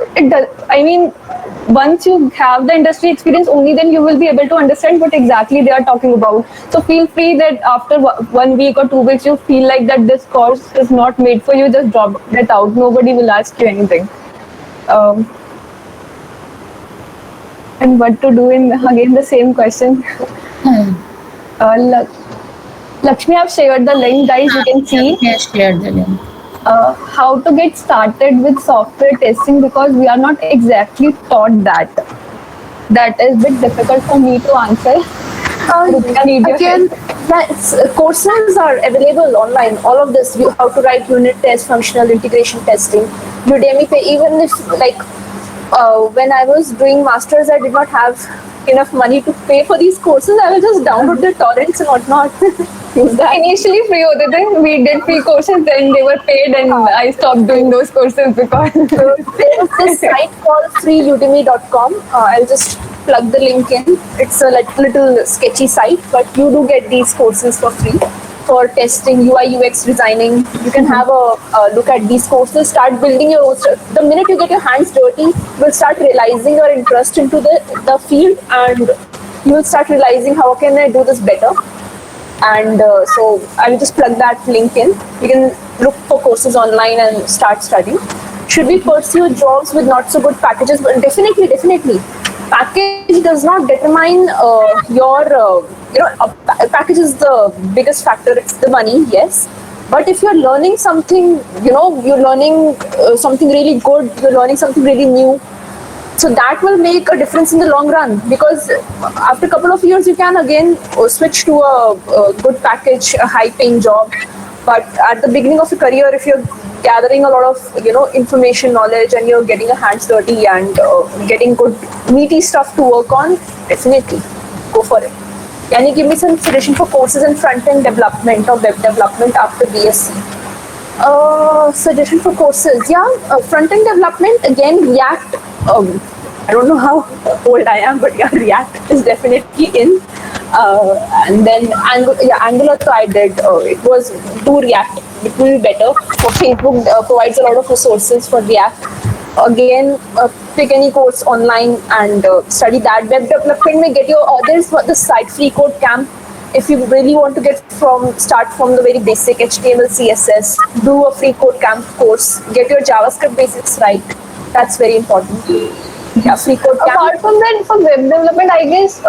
once you have the industry experience, only then you will be able to understand what exactly they are talking about. So feel free that after 1 week or 2 weeks you feel like that this course is not made for you, just drop that out. Nobody will ask you anything. And what to do in, again, the same question. Lakshmi, I've shared the link, guys. You can see Yes, share the link. how to get started with software testing, because we are not exactly taught that. That is a bit difficult for me to answer. I need your Again, help. courses are available online. All of this, how to write unit tests, functional integration testing, Udemy pay. Even if when I was doing masters, I did not have enough money to pay for these courses. I will just download the torrents and whatnot. Use that. Initially free होते थे. We did free courses, then they were paid, and I stopped doing those courses because There is this site called freeudemy.com. I'll just plug the link in. It's a little sketchy site, but you do get these courses for free for testing, UI, UX designing. You can have a look at these courses, start building your own stuff. The minute you get your hands dirty, you will start realizing your interest into the field, and you will start realizing how can I do this better. And so I will just plug that link in. You can look for courses online and start studying. Should we pursue jobs with not so good packages? But definitely. Package does not determine your, package is the biggest factor. It's the money, yes. But if you're learning something, you're learning something really good, you're learning something really new. So that will make a difference in the long run, because after a couple of years, you can again switch to a good package, a high paying job. But at the beginning of your career, if you're gathering a lot of, information, knowledge, and you're getting your hands dirty and getting good meaty stuff to work on, definitely go for it. Can you give me some suggestion for courses in front-end development or web development after BSc? Suggestion for courses, front-end development, again, React. I don't know how old I am, but yeah, React is definitely in. And then Angular, so I did. It was do React. It will be better. For Facebook provides a lot of resources for React. Again, pick any course online and study that. Web development may get your there's the site Free Code Camp. If you really want to start from the very basic HTML, CSS, do a Free Code Camp course. Get your JavaScript basics right. That's very important. Yeah, Free Code Camp. Apart from that, for web development, I guess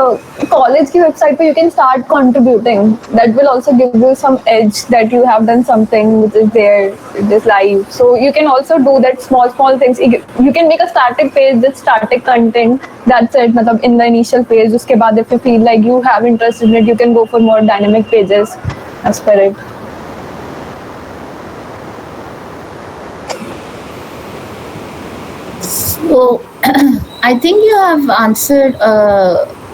college की website पे you can start contributing. That will also give you some edge that you have done something which is there, it is live. So you can also do that small things. You can make a static page with static content. That's it. मतलब in the initial page. उसके बाद if you feel like you have interest in it, you can go for more dynamic pages as per it. So, I think you have answered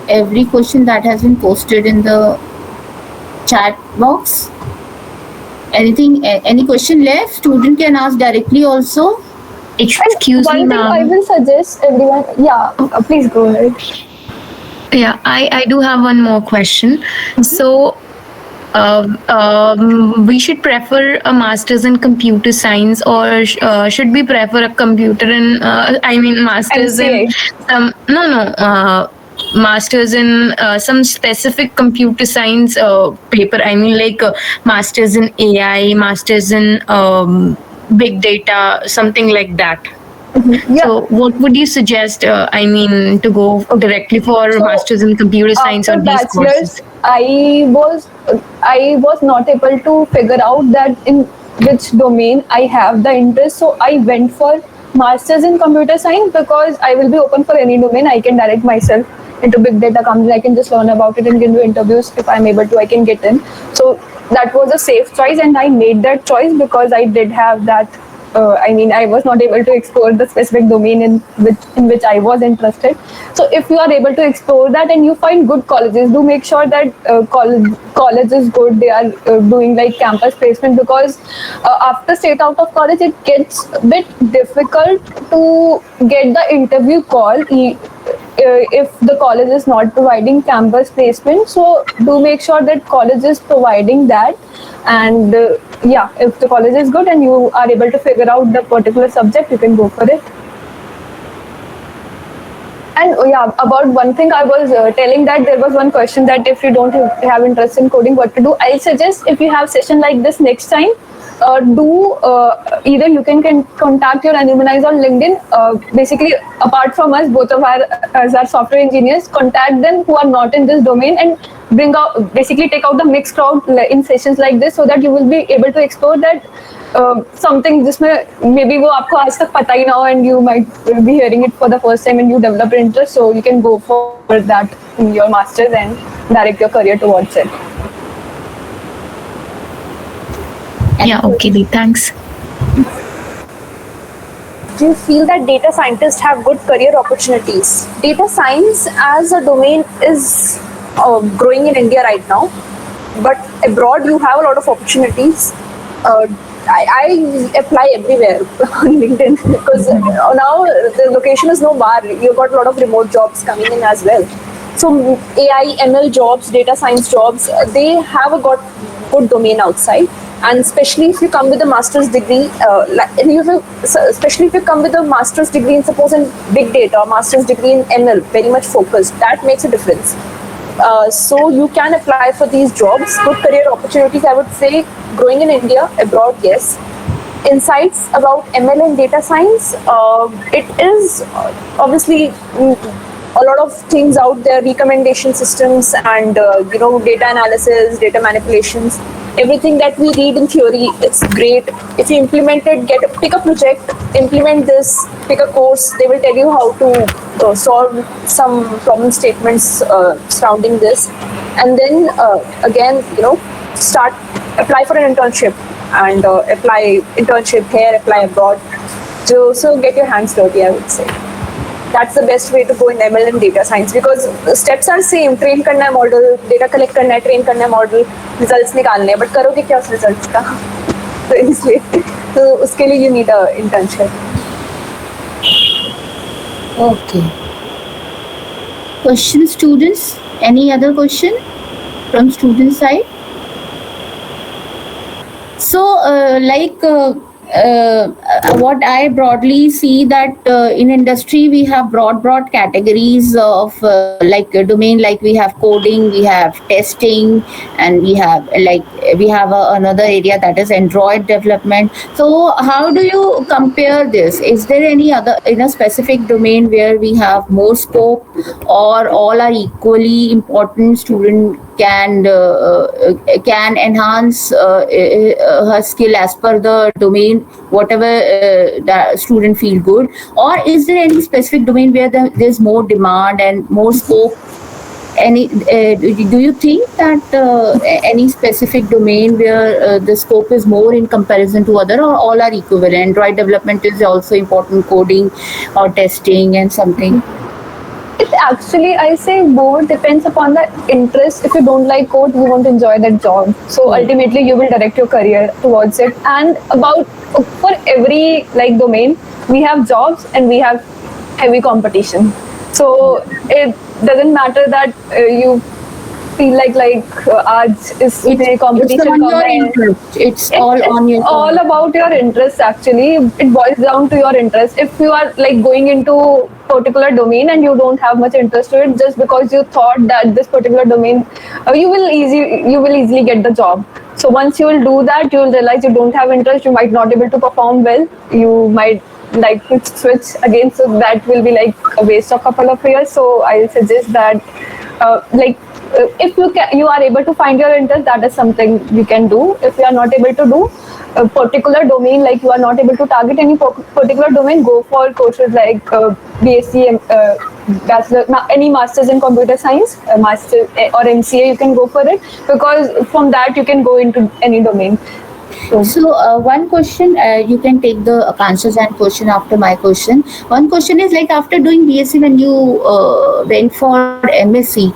every question that has been posted in the chat box. Any question left? Student can ask directly also. Excuse me, One thing I ma'am. will suggest everyone. Yeah, please go ahead. Yeah, I do have one more question. So, we should prefer a master's in computer science, or should we prefer a computer in? I mean, masters in MCA. masters in some specific computer science paper. I mean, like masters in AI, masters in big data, something like that. Yeah. So, what would you suggest? I mean, to go directly for So, masters in computer science or After these bachelor's, courses? I was not able to figure out that in which domain I have the interest. So I went for masters in computer science because I will be open for any domain. I can direct myself into big data company. I can just learn about it and can do interviews if I'm able to. I can get in. So that was a safe choice, and I made that choice because I did have that. I was not able to explore the specific domain in which I was interested. So if you are able to explore that and you find good colleges, do make sure that college is good. They are doing like campus placement, because after straight out of college, it gets a bit difficult to get the interview call if the college is not providing campus placement. So do make sure that college is providing that. And if the college is good and you are able to figure out the particular subject, you can go for it. And about one thing I was telling, that there was one question that if you don't have interest in coding, what to do. I'll suggest, if you have session like this next time, either you can contact your alumni on LinkedIn. Basically, apart from us, both of us are software engineers. Contact them who are not in this domain and take out the mixed crowd in sessions like this, so that you will be able to explore that something जिसमें maybe वो आपको आज तक पता ही ना हो, and you might be hearing it for the first time and you develop interest. So you can go for that in your masters and direct your career towards it. Yeah, okay, Lee, thanks. Do you feel that data scientists have good career opportunities? Data science as a domain is growing in India right now, but abroad you have a lot of opportunities. I apply everywhere on LinkedIn because now the location is no bar. You've got a lot of remote jobs coming in as well. So AI, ML jobs, data science jobs, they have got good domain outside. And especially if you come with a master's degree, especially if you come with a master's degree in, suppose, in big data, master's degree in ML, very much focused, that makes a difference. So you can apply for these jobs. Good career opportunities, I would say, growing in India, abroad, yes. Insights about ML and data science, it is obviously a lot of things out there, recommendation systems and data analysis, data manipulations. Everything that we read in theory, it's great. If you implement it, pick a project, implement this, pick a course. They will tell you how to solve some problem statements surrounding this, and then apply for an internship and apply internship here, apply abroad. So get your hands dirty, I would say. That's the best way to go in ML and data science, because the steps are same. Train करना है model, data collect करना है, train करना है model, results निकालने हैं. But करोगे क्या उस results का? तो इसलिए उसके लिए you need a internship. Okay. Question, students? Any other question from student side? So, what I broadly see that in industry we have broad categories of like a domain, like we have coding, we have testing, and we have another area that is Android development. So, how do you compare this? Is there any other in a specific domain where we have more scope, or all are equally important? Student can enhance her skill as per the domain, whatever the student feel good, or is there any specific domain where there's more demand and more scope? Any do you think that any specific domain where the scope is more in comparison to other, or all are equivalent? Android development is also important, coding or testing and something. It actually, I say more depends upon the interest. If you don't like code, you won't enjoy that job. So ultimately, you will direct your career towards it. And about for every like domain, we have jobs and we have heavy competition. So it doesn't matter that you feel like aaj is competition. It's on your interest. It's all on your. All about your interest. Actually, it boils down to your interest. If you are like going into particular domain and you don't have much interest to it, just because you thought that this particular domain, you will easily get the job. So once you will do that, you will realize you don't have interest. You might not be able to perform well. You might like switch again. So that will be like a waste of a couple of years. So I suggest that if you are able to find your interest, that is something you can do. If you are not able to do a particular domain, like you are not able to target any particular domain, go for courses like BSc, bachelor, any masters in computer science, master or MCA. You can go for it, because from that you can go into any domain. So one question, you can take the answers and question after my question. One question is like, after doing BSc, when you went for MSc,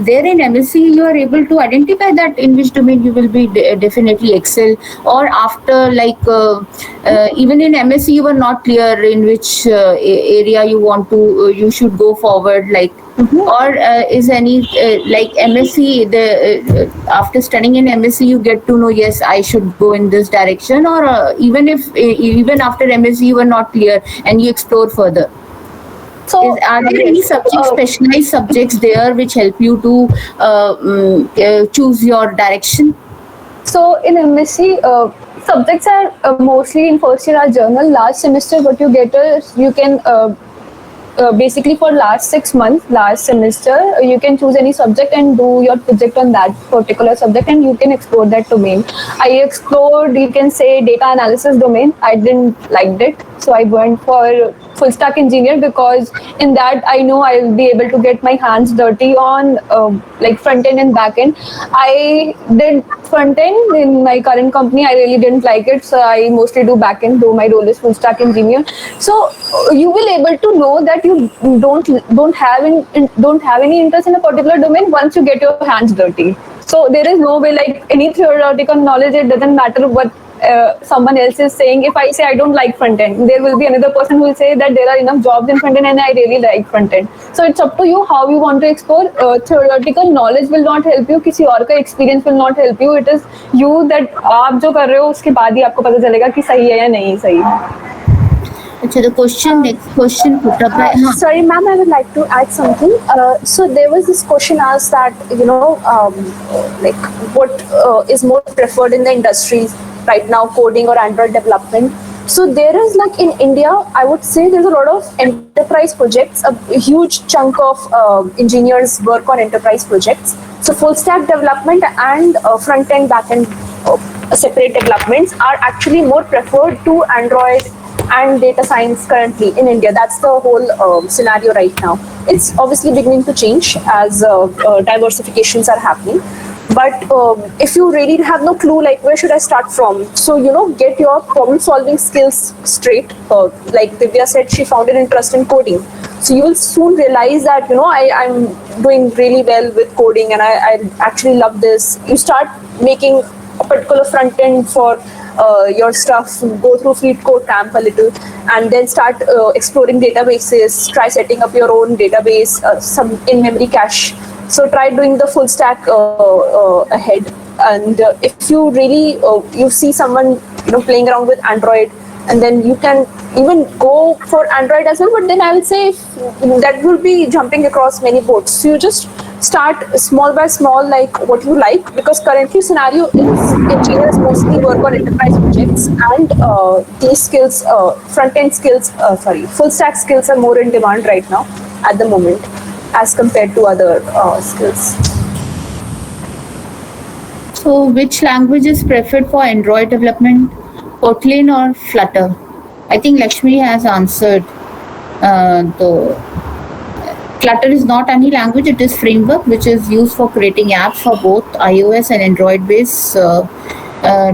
there in MSc you are able to identify that in which domain you will be definitely excel, or after even in MSc you were not clear in which area you should go forward, like. Mm-hmm. Or is any like MSc after studying in MSc you get to know, yes, I should go in this direction, or even after MSc you were not clear and you explore further. So are there any specialized subjects there which help you to choose your direction? So in MSc, subjects are mostly in first year are journal. Last semester what you get is you can basically for last 6 months, last semester, you can choose any subject and do your project on that particular subject, and you can explore that domain. I explored, you can say, data analysis domain. I didn't like it, so I went for full stack engineer, because in that I know I will be able to get my hands dirty on like front end and back end. I did front end in my current company. I really didn't like it, so I mostly do back end, though my role is full stack engineer. So you will able to know that you don't have any interest in a particular domain once you get your hands dirty. So there is no way, like any theoretical knowledge, it doesn't matter what someone else is saying. If I say I don't like front end, there will be another person who will say that there are enough jobs in front end and I really like front end. So it's up to you how you want to explore. Theoretical knowledge will not help you, किसी और का experience will not help you. It is you that आप जो कर रहे हो उसके बाद ही आपको पता चलेगा कि सही है या नहीं सही है. So the next question put up by. Sorry, ma'am, I would like to add something. So there was this question asked that, like what is more preferred in the industries right now, coding or Android development. So there is, like in India, I would say there's a lot of enterprise projects. A huge chunk of engineers work on enterprise projects. So full stack development and front end, back end separate developments are actually more preferred to Android and data science currently in India. That's the whole scenario right now. It's obviously beginning to change as diversifications are happening. But if you really have no clue, like where should I start from? So, get your problem solving skills straight. Like Divya said, she found an interest in coding. So you will soon realize that, I'm doing really well with coding and I actually love this. You start making a particular front end for your stuff, go through Fleet Code Camp a little, and then start exploring databases, try setting up your own database, some in-memory cache. So try doing the full stack ahead. And if you really you see someone playing around with Android, and then you can even go for Android as well. But then I would say that will be jumping across many boats. So you just start small by small, like what you like, because currently scenario is engineers mostly work on enterprise projects, and these skills, front end skills, full stack skills are more in demand right now at the moment as compared to other skills. So, which language is preferred for Android development, Kotlin or Flutter? I think Lakshmi has answered. The Flutter is not any language; it is framework which is used for creating apps for both iOS and Android-based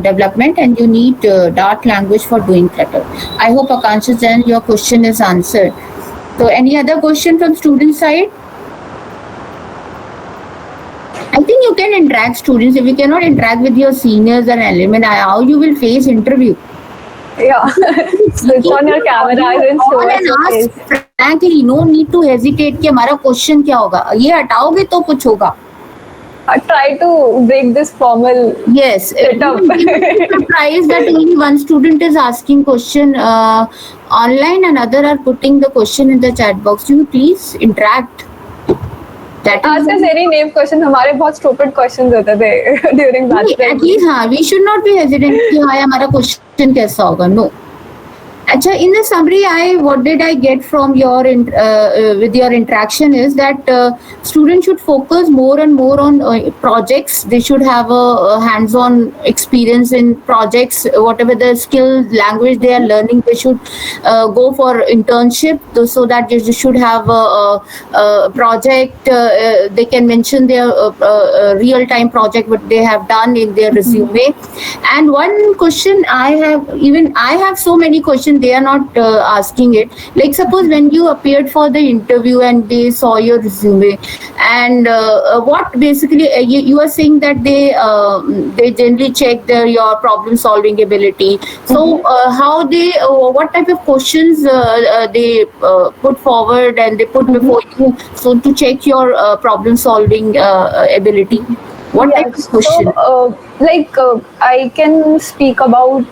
development, and you need Dart language for doing Flutter. I hope Akansha Jain, your question is answered. So, any other question from student side? I think you can interact students. If you cannot interact with your seniors and alumni, how you will face interview? Yeah, switch on your cameras and show Call us and your ask face. frankly. No need to hesitate कि हमारा question क्या होगा. ये हटाओगे तो कुछ होगा. Try to break this formal Yes. setup. Surprised that only one student is asking question online and other are putting the question in the chat box. You please interact. That is Ask us any name question. हमारे बहुत stupid questions होते थे during that at least हाँ, we should not be hesitant कि हाँ हमारा question कैसा होगा. No. Achha, in the summary, what did I get from your with your interaction is that students should focus more and more on projects. They should have a hands-on experience in projects. Whatever the skill, language they are learning, they should go for internship so that they should have a project. They can mention their real-time project what they have done in their resume. And one question I have so many questions. They are not asking it. Like suppose when you appeared for the interview and they saw your resume, and what basically you are saying that they generally check your problem solving ability. So how they what type of questions they put forward and they put before you, so to check your problem solving ability. What type of question? So, I can speak about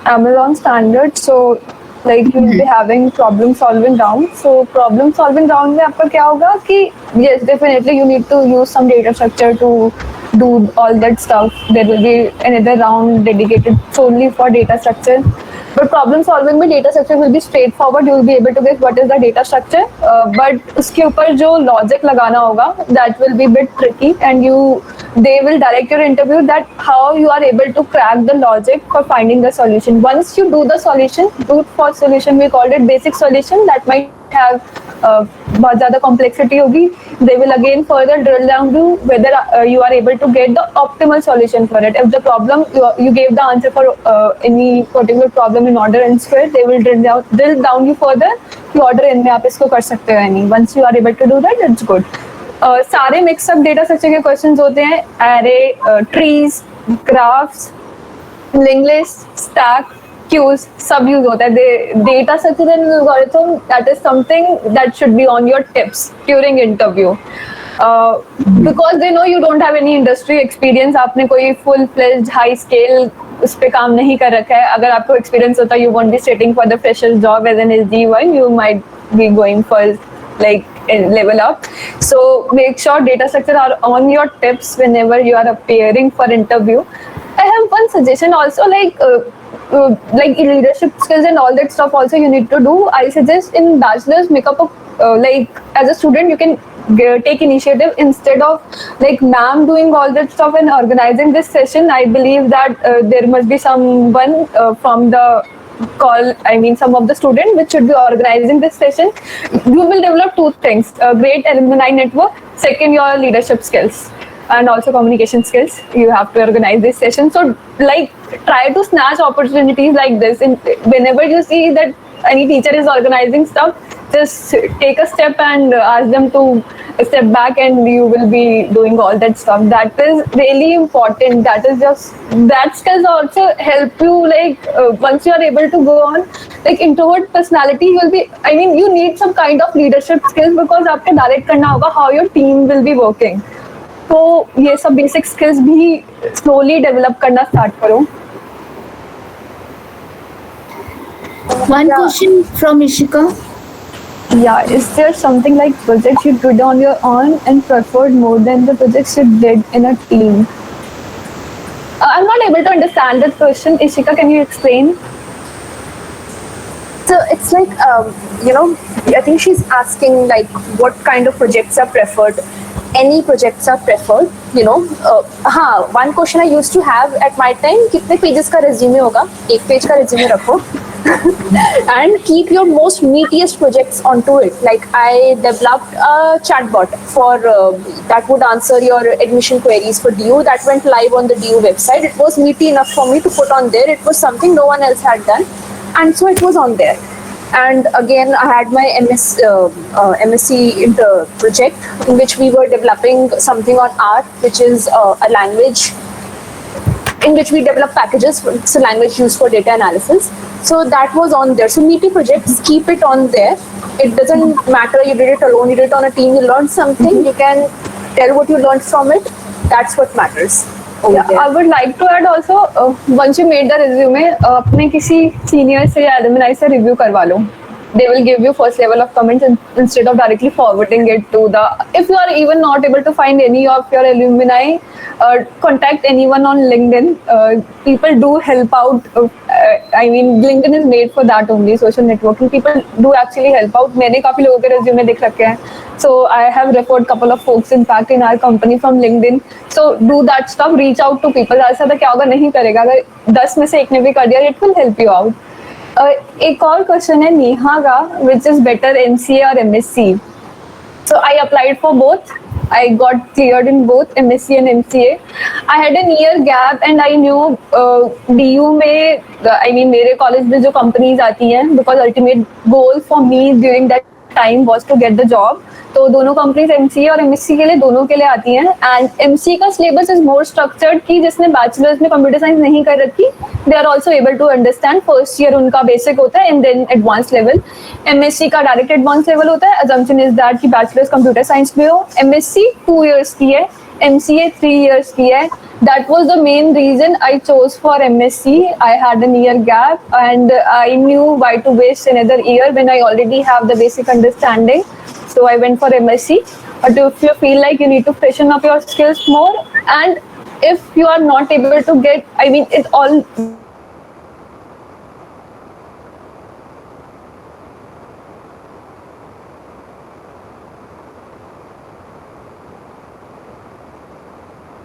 Amazon standards. So, like you'll be having problem solving round. So, problem solving round में आपका क्या होगा कि yes, definitely you need to use some data structure to do all that stuff. There will be another round dedicated solely for data structure. But problem solving में data structure will be straightforward. You will be able to guess what is the data structure. But उसके ऊपर जो logic लगाना होगा, that will be a bit tricky, and they will direct your interview that how you are able to crack the logic for finding the solution. Once you do the solution, brute force solution, we called it basic solution, that might have बहुत ज़्यादा complexity होगी. They will again further drill down to whether you are able to get the optimal solution for it. If the problem you gave the answer for any particular problem in order and square, they will drill down you further कि order n में आप इसको कर सकते हो या नहीं. Once you are able to do that, it's good. सारे मिक्सअप डेटा स्ट्रक्चर के क्वेश्चंस होते हैं. Array, trees, graphs, linked list, stack, queues, सब यूज होता है. Data structure and algorithm, that is something that should be on your tips during interview, because they know you don't have any industry experience. आपने कोई full fledged high scale उस पे काम नहीं कर रखा है. अगर आपको एक्सपीरियंस होता है, you won't be sitting for the fresher job as an SG1, you might be going for like level up. So make sure data structure are on your tips whenever you are appearing for interview. I have one suggestion also, like leadership skills and all that stuff also you need to do. I suggest in bachelor's make up a like as a student you can take initiative instead of like ma'am doing all that stuff and organizing this session. I believe that there must be someone from the some of the students which should be organizing this session. You will develop two things: a great alumni network, second your leadership skills, and also communication skills. You have to organize this session. So like try to snatch opportunities like this, and whenever you see that any teacher is organizing stuff, just take a step and ask them to step back, and you will be doing all that stuff. That is really important. That skills also help you, like once you are able to go on, like introvert personality, you will be, I mean, you need some kind of leadership skills because आपको direct करना होगा how your team will be working. तो ये सब basic skills भी slowly develop करना start करो. One question from Ishika. Yeah, is there something like projects you did on your own and preferred more than the projects you did in a team? I'm not able to understand that question. Ishika, can you explain? So it's like, I think she's asking like what kind of projects are preferred. Any projects are preferred, one question I used to have at my time, कितने pages का resume होगा? एक page का resume रखो. And keep your most meatiest projects onto it. Like I developed a chatbot for that would answer your admission queries for DU. That went live on the DU website. It was meaty enough for me to put on there. It was something no one else had done, and so it was on there. And again, I had my MSc project in which we were developing something on R, which is a language in which we develop packages. It's a language used for data analysis. So that was on there. So meaty projects, keep it on there. It doesn't matter you did it alone, you did it on a team, you learned something, you can tell what you learned from it. That's what matters. Yeah, I would like to add also, once you made the resume, अपने किसी senior से या alumni से review करवा लो. They will give you first level of comments instead of directly forwarding it to the. If you are even not able to find any of your alumni, contact anyone on LinkedIn. People do help out. I mean, LinkedIn is made for that only. Social networking. People do actually help out. मैंने काफी लोगों के resume देख रखे हैं. So I have referred couple of folks in fact in our company from LinkedIn. So do that stuff. Reach out to people. ऐसा तो क्या होगा, नहीं करेगा. अगर 10 में से एक ने भी कर दिया, it will help you out. एक और क्वेश्चन है नेहा का, which is better MCA or MSc? So I applied for both. I got cleared in both MSc and MCA. I had a year gap and I knew DU में, I mean मेरे college में जो companies आती हैं, because ultimate goal for me during that time was to get the job. तो दोनों companies MCA और MSc के लिए दोनों के लिए आती हैं. एंड MCA का सिलेबस इज मोर स्ट्रक्चर्ड कि जिसने बैचलर्स में कंप्यूटर साइंस नहीं कर रखी, they are also able to understand. First year उनका बेसिक होता है and then advance level. MSc का डायरेक्ट एडवांस लेवल होता है. अजम्पशन इज दैट कि बैचलर्स कंप्यूटर साइंस में हो. MSc 2 years की है, MCA 3 years की है. That was the main reason I chose for MSc. I had a year gap and I knew why to waste another year when I already have the basic understanding. So I went for MSc. But if you feel like you need to freshen up your skills more, and if you are not able to get, I mean, it all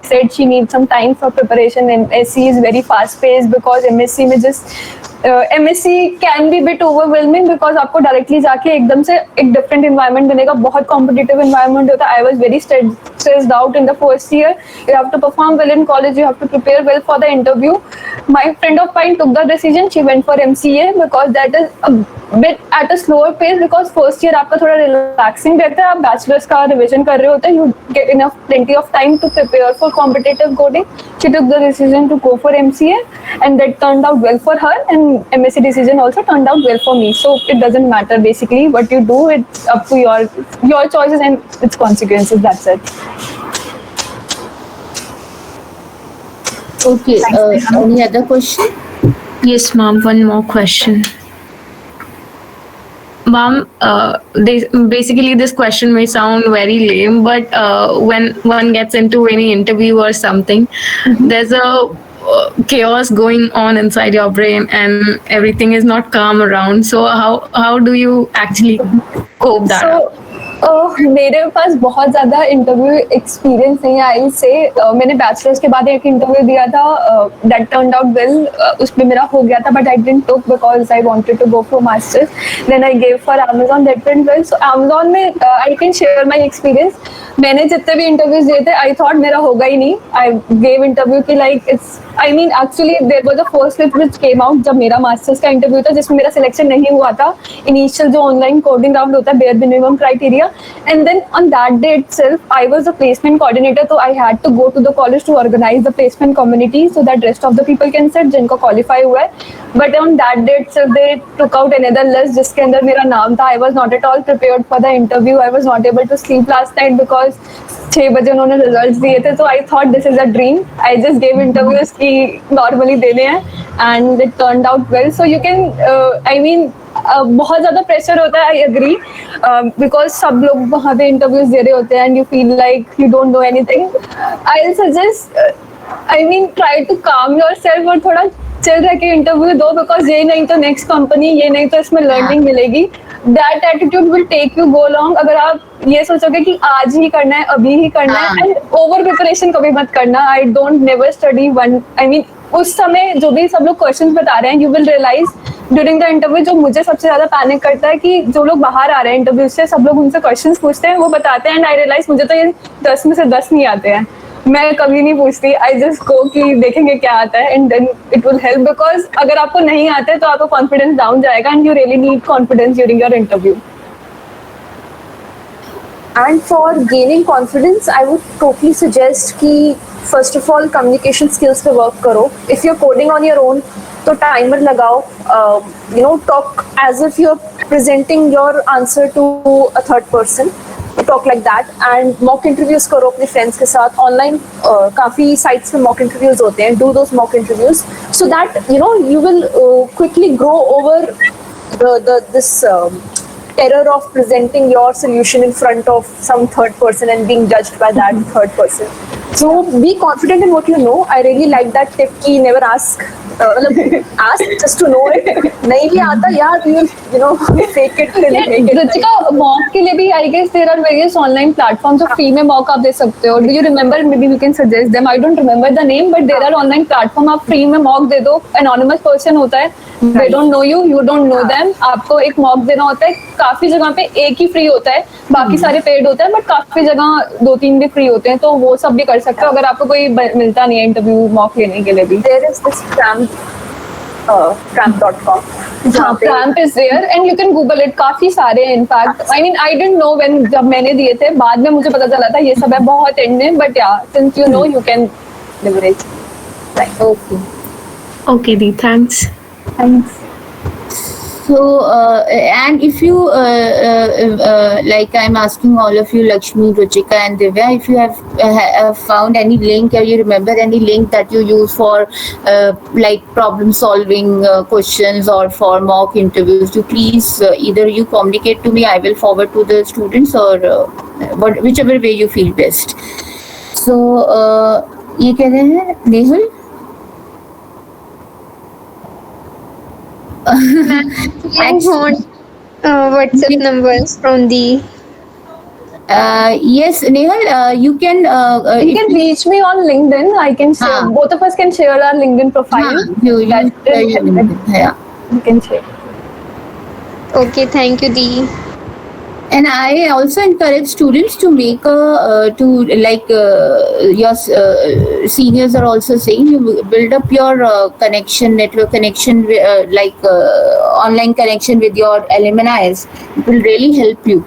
said she needs some time for preparation. MSc is very fast paced because MSc में just MSc can be bit overwhelming because आपको directly जाके एकदम से एक different environment मिलेगा. बहुत competitive environment होता है. I was very stressed out in the first year. You have to perform well in college. You have to prepare well for the interview. My friend of mine took the decision. She went for MCA because that is a bit at a slower pace because first year आपका थोड़ा relaxing रहता है. आप bachelor's का revision कर रहे होते हैं. You get plenty of time to prepare for competitive coding. She took the decision to go for MCA and that turned out well for her, and MSc decision also turned out well for me. So it doesn't matter basically what you do. It's up to your choices and its consequences. That's it. Okay. Any other question? Yes, ma'am. One more question. Ma'am, basically this question may sound very lame, but when one gets into any interview or something, there's a chaos going on inside your brain and everything is not calm around. So how do you actually cope that up? मेरे पास बहुत ज़्यादा interview experience नहीं है आई से। मैंने bachelors के बाद एक इंटरव्यू दिया था, दैट टर्न्ड आउट वेल, उसमें मेरा हो गया था, but I didn't took because I wanted to go for masters. Then I gave for Amazon, that went well. So Amazon में I can share my experience. मैंने जितने भी इंटरव्यूज दिए थे आई थॉट मेरा होगा ही नहीं। आई गेव इंटरव्यू की like it's, I mean actually there was a first slip which came out जब मेरा मास्टर्स का इंटरव्यू था, जिसमें मेरा सिलेक्शन नहीं हुआ था। इनिशियल जो ऑनलाइन कोडिंग राउंड होता है, bare minimum criteria, and then on that day itself I was the placement coordinator, तो I had to go to the college to organise the placement community so that rest of the people can set जिनको qualify हुआ है। But on that day itself they took out another list जिसके अंदर मेरा नाम था। I was not at all prepared for the interview. I was not able to sleep last night because 6 बजे उन्होंने रिजल्ट्स दिए थे। तो I thought this is a dream. I just gave interviews की नॉर्मली देने हैं and it turned out well. So you can, I mean बहुत ज़्यादा प्रेशर होता है, आई एग्री, बिकॉज सब लोग वहाँ पे इंटरव्यूज दे रहे होते हैं and you feel like you don't know anything. I suggest, I mean try to calm yourself और थोड़ा चिल रह के इंटरव्यू दो, बिकॉज ये नहीं तो नेक्स्ट कंपनी, ये नहीं तो इसमें लर्निंग मिलेगी। That attitude will take you go long. अगर आप ये सोचोगे कि आज ही करना है, अभी ही करना है, एंड ओवर प्रिपरेशन कभी मत करना। I don't never study one, I mean उस समय जो भी सब लोग क्वेश्चंस बता रहे हैं, you will realise during the interview. जो मुझे सबसे ज्यादा पैनिक करता है कि जो लोग बाहर आ रहे हैं इंटरव्यू से, सब लोग उनसे क्वेश्चंस पूछते हैं, वो बताते हैं, एंड आई रियलाइज मुझे तो ये 10 में से 10 नहीं आते हैं। मैं कभी नहीं पूछती, आई जस्ट गो कि देखेंगे क्या आता है and then it will help. Because अगर आपको नहीं आता है तो आपका कॉन्फिडेंस डाउन जाएगा and you really need confidence during your interview. And for gaining confidence, I would totally suggest कि first of all communication skills पे work करो. If you're coding on your own, तो timer लगाओ. Talk as if you're presenting your answer to a third person. Talk like that. And mock interviews करो अपने friends के साथ. Online काफी sites पे mock interviews होते हैं. Do those mock interviews so that you will quickly grow over this terror of presenting your solution in front of some third person and being judged by that third person. So be confident in what you know. I really like that tip ki never ask. Ask just to know it. नहीं भी आता यार, fake it till you make it. Ruchika, mock के लिए भी I guess there are various online platforms जो free में mock आप दे सकते हो। Do you remember? Maybe you can suggest them. I don't remember the name, but there are online platform, आप फ्री में मॉक दे दो। एनोनिमस पर्सन होता है, they don't know you, you don't know them, आपको एक mock देना होता है। काफी जगह पे एक ही फ्री होता है, बाकी सारे पेड होते हैं, बट काफी जगह 2-3 भी फ्री होते हैं, तो वो सब भी कर सकते हो अगर आपको कोई मिलता नहीं है इंटरव्यू मॉक लेने के लिए भी। There is this cramp.com. हाँ, Cramp is there and you can Google it. काफी सारे हैं in fact. I mean I didn't know when जब मैंने दिए थे, बाद में मुझे पता चला था ये सब है बहुत एंड में, but yeah, since you know you can leverage. Right. Okay. Okay, Dee, thanks. Thanks. So, and if you, like I'm asking all of you, Lakshmi, Ruchika and Divya, if you have found any link or you remember any link that you use for like problem solving questions or for mock interviews, you please either you communicate to me, I will forward to the students, or whichever way you feel best. So, ये कह रहे हैं Nehal? I want WhatsApp numbers from the. Yes, Nehal, you can. You can reach me on LinkedIn. I can share. हाँ. Both of us can share our LinkedIn profile. You That yeah. you can share. Okay, thank you, Dee. And I also encourage students to make your seniors are also saying, you build up your connection, network connection, online connection with your alumni. It will really help you.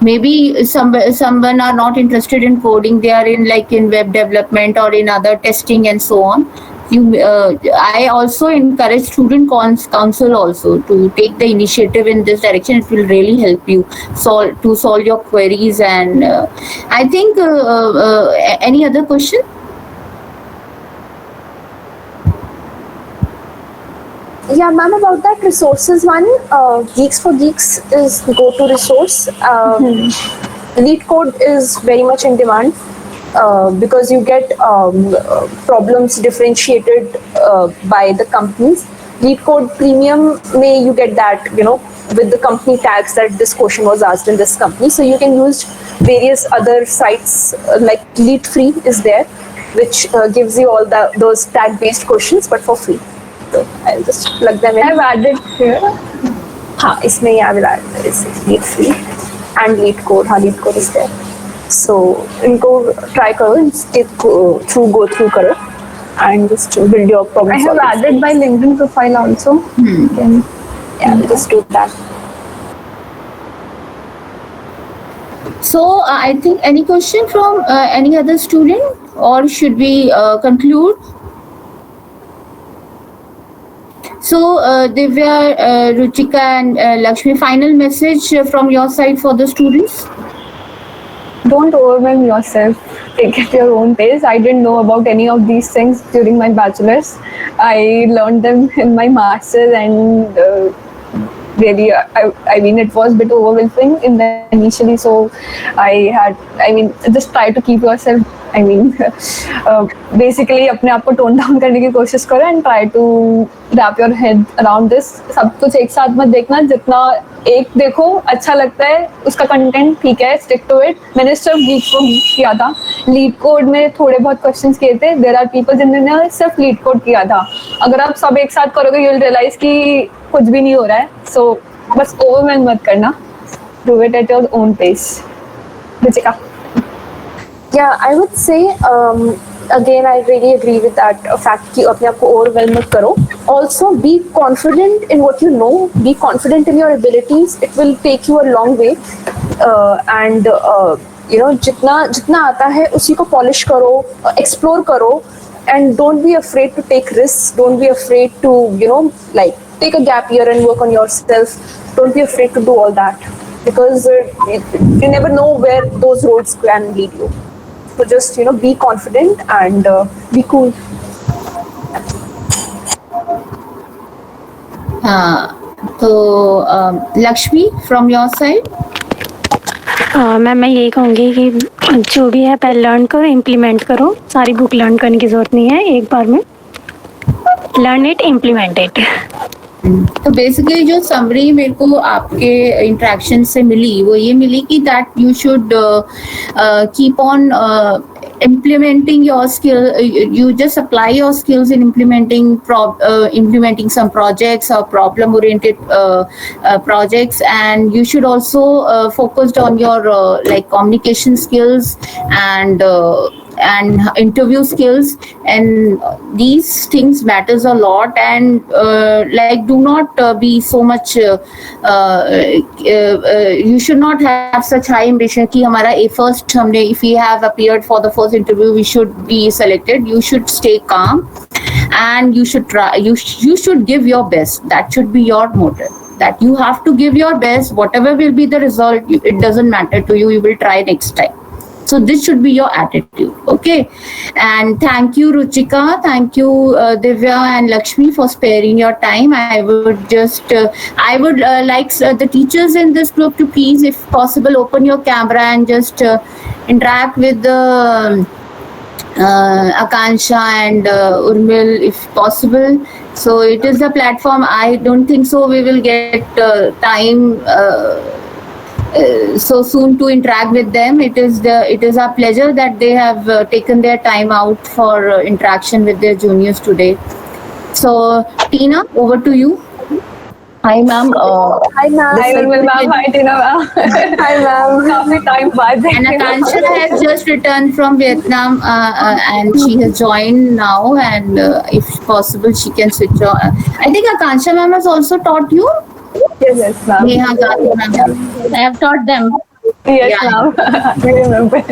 Maybe someone are not interested in coding, they are in web development or in other testing and so on. I also encourage student council also to take the initiative in this direction. It will really help you solve your queries. And I think any other question? Yeah, ma'am, about that resources one, Geeks for Geeks is go-to resource. LeetCode is very much in demand because you get problems differentiated by the companies. LeetCode Premium may you get that, with the company tags that this question was asked in this company. So you can use various other sites like LeetFree is there, which gives you all those tag-based questions, but for free. So I'll just plug them in. I've added here. हाँ इसमें ही I will add is LeetFree and LeetCode. हाँ LeetCode is there. So इनको try करो, go through करो and just build your problem. I have added my LinkedIn profile also. You can, just do that. So I think any question from any other student, or should we conclude? So Divya, Ruchika and Lakshmi, final message from your side for the students? don't overwhelm yourself. Take it your own pace. I didn't know about any of these things during my bachelor's. I learned them in my master's, and really, I mean, it was a bit overwhelming in the initially. So just try to keep yourself. Basically, अपने आप को tone down करने की कोशिश करो and try to wrap your head around this. सब कुछ एक साथ मत देखना. जितना एक देखो अच्छा लगता है उसका कंटेंट ठीक है, stick to it. मैंने सिर्फ LeetCode किया था. LeetCode में थोड़े बहुत क्वेश्चंस किए थे. There are people जिन्होंने सिर्फ LeetCode किया था. अगर आप सब एक साथ करोगे, you'll realize कि कुछ भी नहीं हो रहा है. So बस overwhelm मत करना. Do it at your own pace. Ruchika. Yeah, I would say again I really agree with that fact कि अपने आप को overwhelm मत करो. Also be confident in what you know. Be confident in your abilities. It will take you a long way. And you know जितना आता है उसी को polish करो, explore करो, and don't be afraid to take risks. Don't be afraid to like take a gap year and work on yourself. Don't be afraid to do all that because you never know where those roads can lead you. So just be confident and be cool. So Lakshmi, from your side? Ma'am मैं यही कहूँगी कि जो भी है पहले learn करो, implement करो. सारी बुक लर्न करने की ज़रूरत नहीं है, एक बार में लर्न इट, इम्प्लीमेंट इट. तो बेसिकली जो समरी मेरे को आपके इंटरेक्शन से मिली वो ये मिली कि that you should keep on implementing your skill. You just apply your skills in implementing some projects or problem oriented projects, and you should also focus on your like communication skills and interview skills, and these things matters a lot. And like do not be so much you should not have such high ambition कि हमारा first हमने if we have appeared for the first interview we should be selected. You should stay calm and you should try, you should give your best. That should be your motive, that you have to give your best. Whatever will be the result, it doesn't matter to you, you will try next time. So this should be your attitude. Okay. And thank you Ruchika, thank you Divya and Lakshmi for sparing your time. I would just like the teachers in this group to please, if possible, open your camera and just interact with the Akansha and Urmil if possible. So it is the platform. I don't think so we will get time so soon to interact with them. It is our pleasure that they have taken their time out for interaction with their juniors today. So Tina, over to you. Hi ma'am. Hi ma'am. Hi Urmil ma'am. Hi Tina ma'am. Hi ma'am. काफी time बाद. And Akansha has just returned from Vietnam and she has joined now, and if possible she can switch on. I think Akansha ma'am has also taught you. Yes ma'am. Neha Gandhi ma'am. I have taught them. Yes Yeah. ma'am. I remember.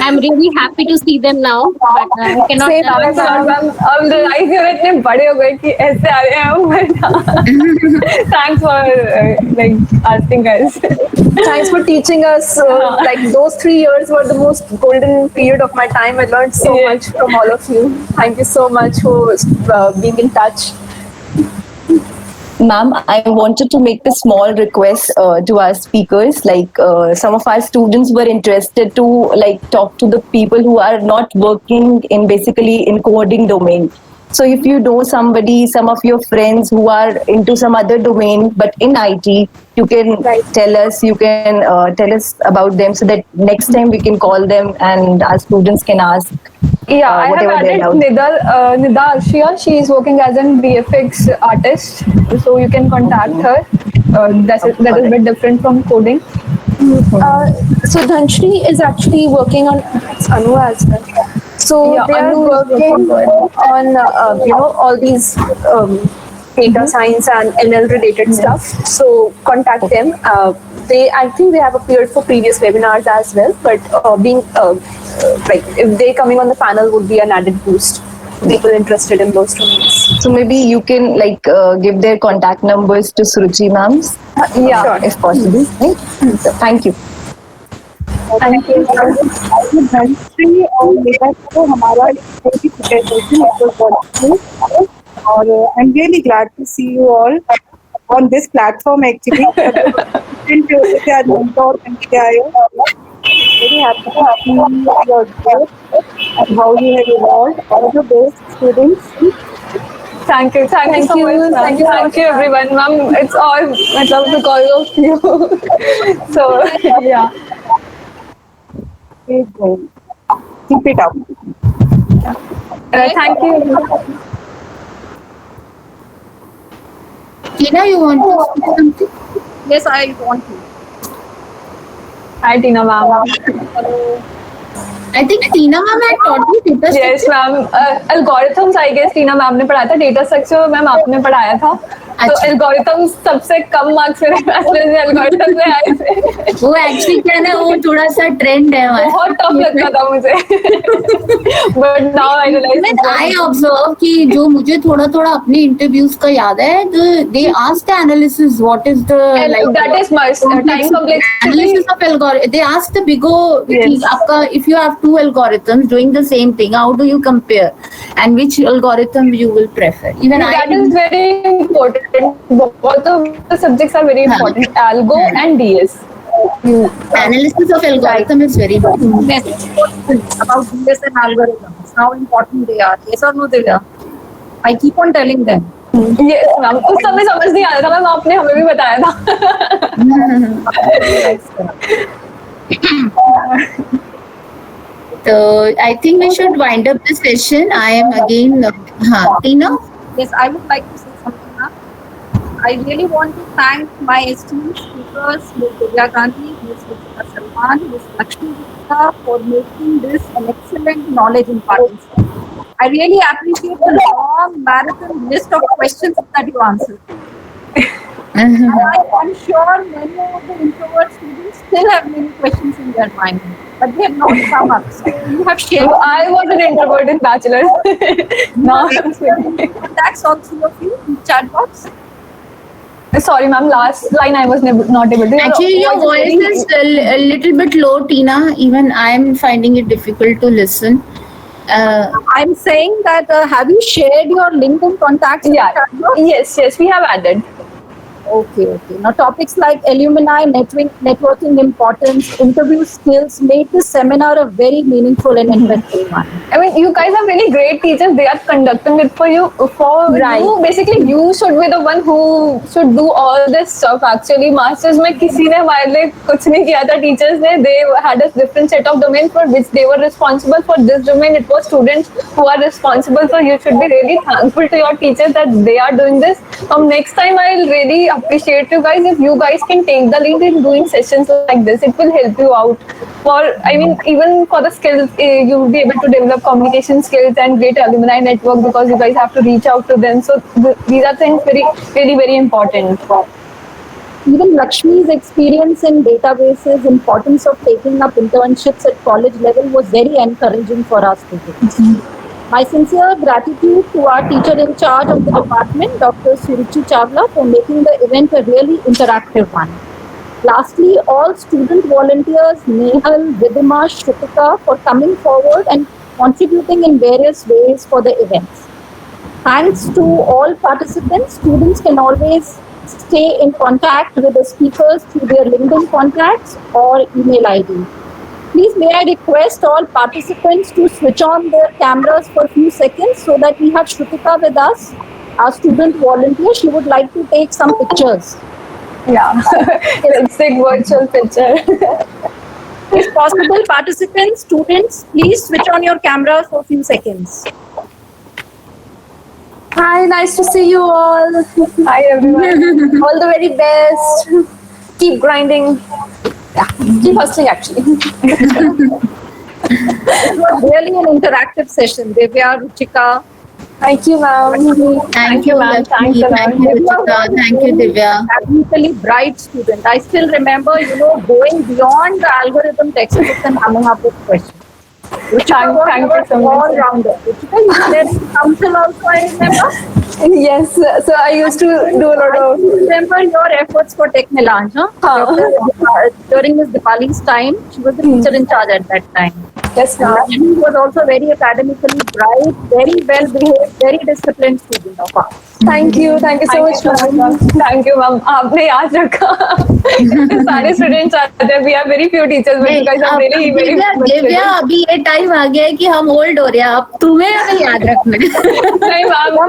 I'm really happy to see them now, but I cannot. Same अब realise हो रहे इतने बड़े हो गए कि ऐसे आ रहे हैं हम. Thanks for like asking us. Thanks for teaching us. Like those 3 years were the most golden period of my time. I learned so much from all of you. Thank you so much for being in touch. Ma'am, I wanted to make a small request to our speakers. Like some of our students were interested to like talk to the people who are not working in basically in coding domain. So if you know somebody, some of your friends who are into some other domain but in IT, you can tell us. You can tell us about them so that next time we can call them and our students can ask. Yeah, I have whatever their added doubts. Nida Arshia. She is working as an VFX artist, so you can contact her. That is a bit different from coding. So Dhanshri is actually working on it's Anu as well. So Yeah, they are Anu is working working on all these data science and ML related stuff. So contact them. I think they have appeared for previous webinars as well. But being like if they coming on the panel would be an added boost. People interested in those domains. So maybe you can give their contact numbers to Suruchi ma'ams, Yeah, if possible. Right? So, thank you. thank you. Dhanashree और मेरा को हमारा और I am really glad to see you all on this platform actually. Very happy to see your growth and how you have evolved. All the best, students. Thank you so much. Thank you, everyone, ma'am. It's all because of you. So yeah. Keep going. Keep it up. Thank you. Tina, you want to say something? Yes, I want to. Hi, Tina ma'am. I think Tina ma'am had taught you data Yes, structure. ma'am. Algorithms, I guess, Tina ma'am ने पढ़ाया था. Data structure, ma'am आपने पढ़ाया था. तो अच्छा. algorithms सबसे कम marks मेरे पास में algorithms में आए थे. वो एक्चुअली क्या है ना, वो थोड़ा सा ट्रेंड है हमारा. बहुत टफ लगता था मुझे. But now I realize. I observe कि जो मुझे थोड़ा थोड़ा अपने इंटरव्यूज का याद है, they ask the analysis what is the That is must. Time complexity. analysis of algorithm. They ask the bigger Yes. आपका if you have two algorithms doing the same thing, how do you compare and which algorithm you will prefer? Even That is very important. Both of the subjects are very important. Algo and DS. analysis of algorithm is very important. About DS and algorithms, how important they are. Yes or no, Divya? I keep on telling them. Yes, ma'am. उस समय समझ नहीं आया था ma'am, आपने हमें भी बताया था. So I think we should wind up this session. I am again, Tina. Yes, I would like to say something now. I really want to thank my esteemed speakers, Ms. Divya Gandhi, Ms. Ruchita Salman, Ms. Lakshmi Gupta, for making this an excellent knowledge imparting session. I really appreciate the long marathon list of questions that you answered. I'm sure many of the introvert students still have many questions in their mind, but they have not come up. So you have shared. I was an introvert in bachelor. Now Contacts all three of you in chat box. sorry, ma'am. Last line I was not able to. Actually, your voice is a little bit low, Tina. Even I am finding it difficult to listen. I'm saying that have you shared your LinkedIn contacts? in the Yeah. chat box? Yes. We have added. Okay. Now topics like alumni, networking importance, interview skills made this seminar a very meaningful and interesting one. I mean, you guys are really great teachers. They are conducting it for you. You, basically, you should be the one who should do all this stuff. Actually, masters में किसी ने हमारे लिए कुछ नहीं किया था. Teachers ने they had a different set of domains for which they were responsible. For this domain, it was students who are responsible. So you should be really thankful to your teachers that they are doing this. Next time, I'll really appreciate you guys if you guys can take the lead in doing sessions like this. It will help you out. Even for the skills, you will be able to develop communication skills and great alumni network because you guys have to reach out to them. So these are things very important. Even Lakshmi's experience in databases, importance of taking up internships at college level was very encouraging for our students. My sincere gratitude to our teacher in charge of the department, Dr. Suruchi Chawla, for making the event a really interactive one. Lastly, all student volunteers, Nehal, Vidima, Shrutika, for coming forward and contributing in various ways for the events. Thanks to all participants, students can always stay in contact with the speakers through their LinkedIn contacts or email ID. Please may I request all participants to switch on their cameras for a few seconds so that we have Shrutika with us, our student volunteer. She would like to take some pictures. Yeah, let's take virtual picture. If possible, participants, students, please switch on your cameras for a few seconds. Hi, nice to see you all. Hi everyone. All the very best. Keep grinding. Yeah, keep hustling actually. It was really an interactive session. Divya, Ruchika. Thank you, ma'am. Thank you, ma'am. Lakshmi. Thanks a lot. Thank you, Ruchika. Thank you, Divya. Academically bright student. I still remember, going beyond the algorithm textbooks and coming up with questions. Ruchika was Thank you so much. all rounder. Ruchika, you led in council also, I remember. Yes, so I used to do a lot I of. remember your efforts for Tech Melange, huh? During Ms. Dipali's time, she was the teacher in charge at that time. Yes, ma'am. Lakshmi was also very academically bright, very well behaved, very disciplined student of ours. Thank you so much, ma'am. Thank you, ma'am. आपने याद रखा. सारे students आते हैं. We have very few teachers, but you guys are very very Divya, good Divya, students. अभी ये time आ गया है कि हम ओल्ड हो रहे हैं. अब तुम्हें हमें याद रखना है. नहीं ma'am,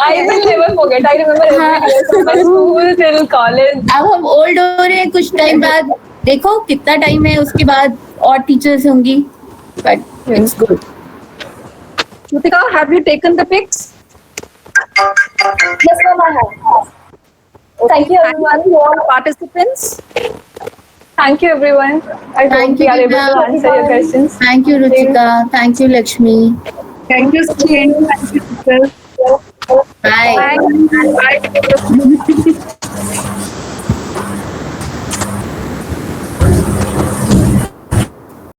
I will never forget. I remember every day from my school till college. अब हम ओल्ड हो रहे हैं. कुछ टाइम बाद देखो कितना टाइम है, उसके बाद और टीचर्स होंगी. But it's good. Shrutika, have you taken the pics? Yes, ma'am, I have. Thank you, everyone. Thank you all participants. Thank you everyone. I hope Thank we you, are able to Divya. answer your questions. Thank you, Ruchika. Thank you, Lakshmi. Thank you, students. Thank you, teachers. Bye. Bye.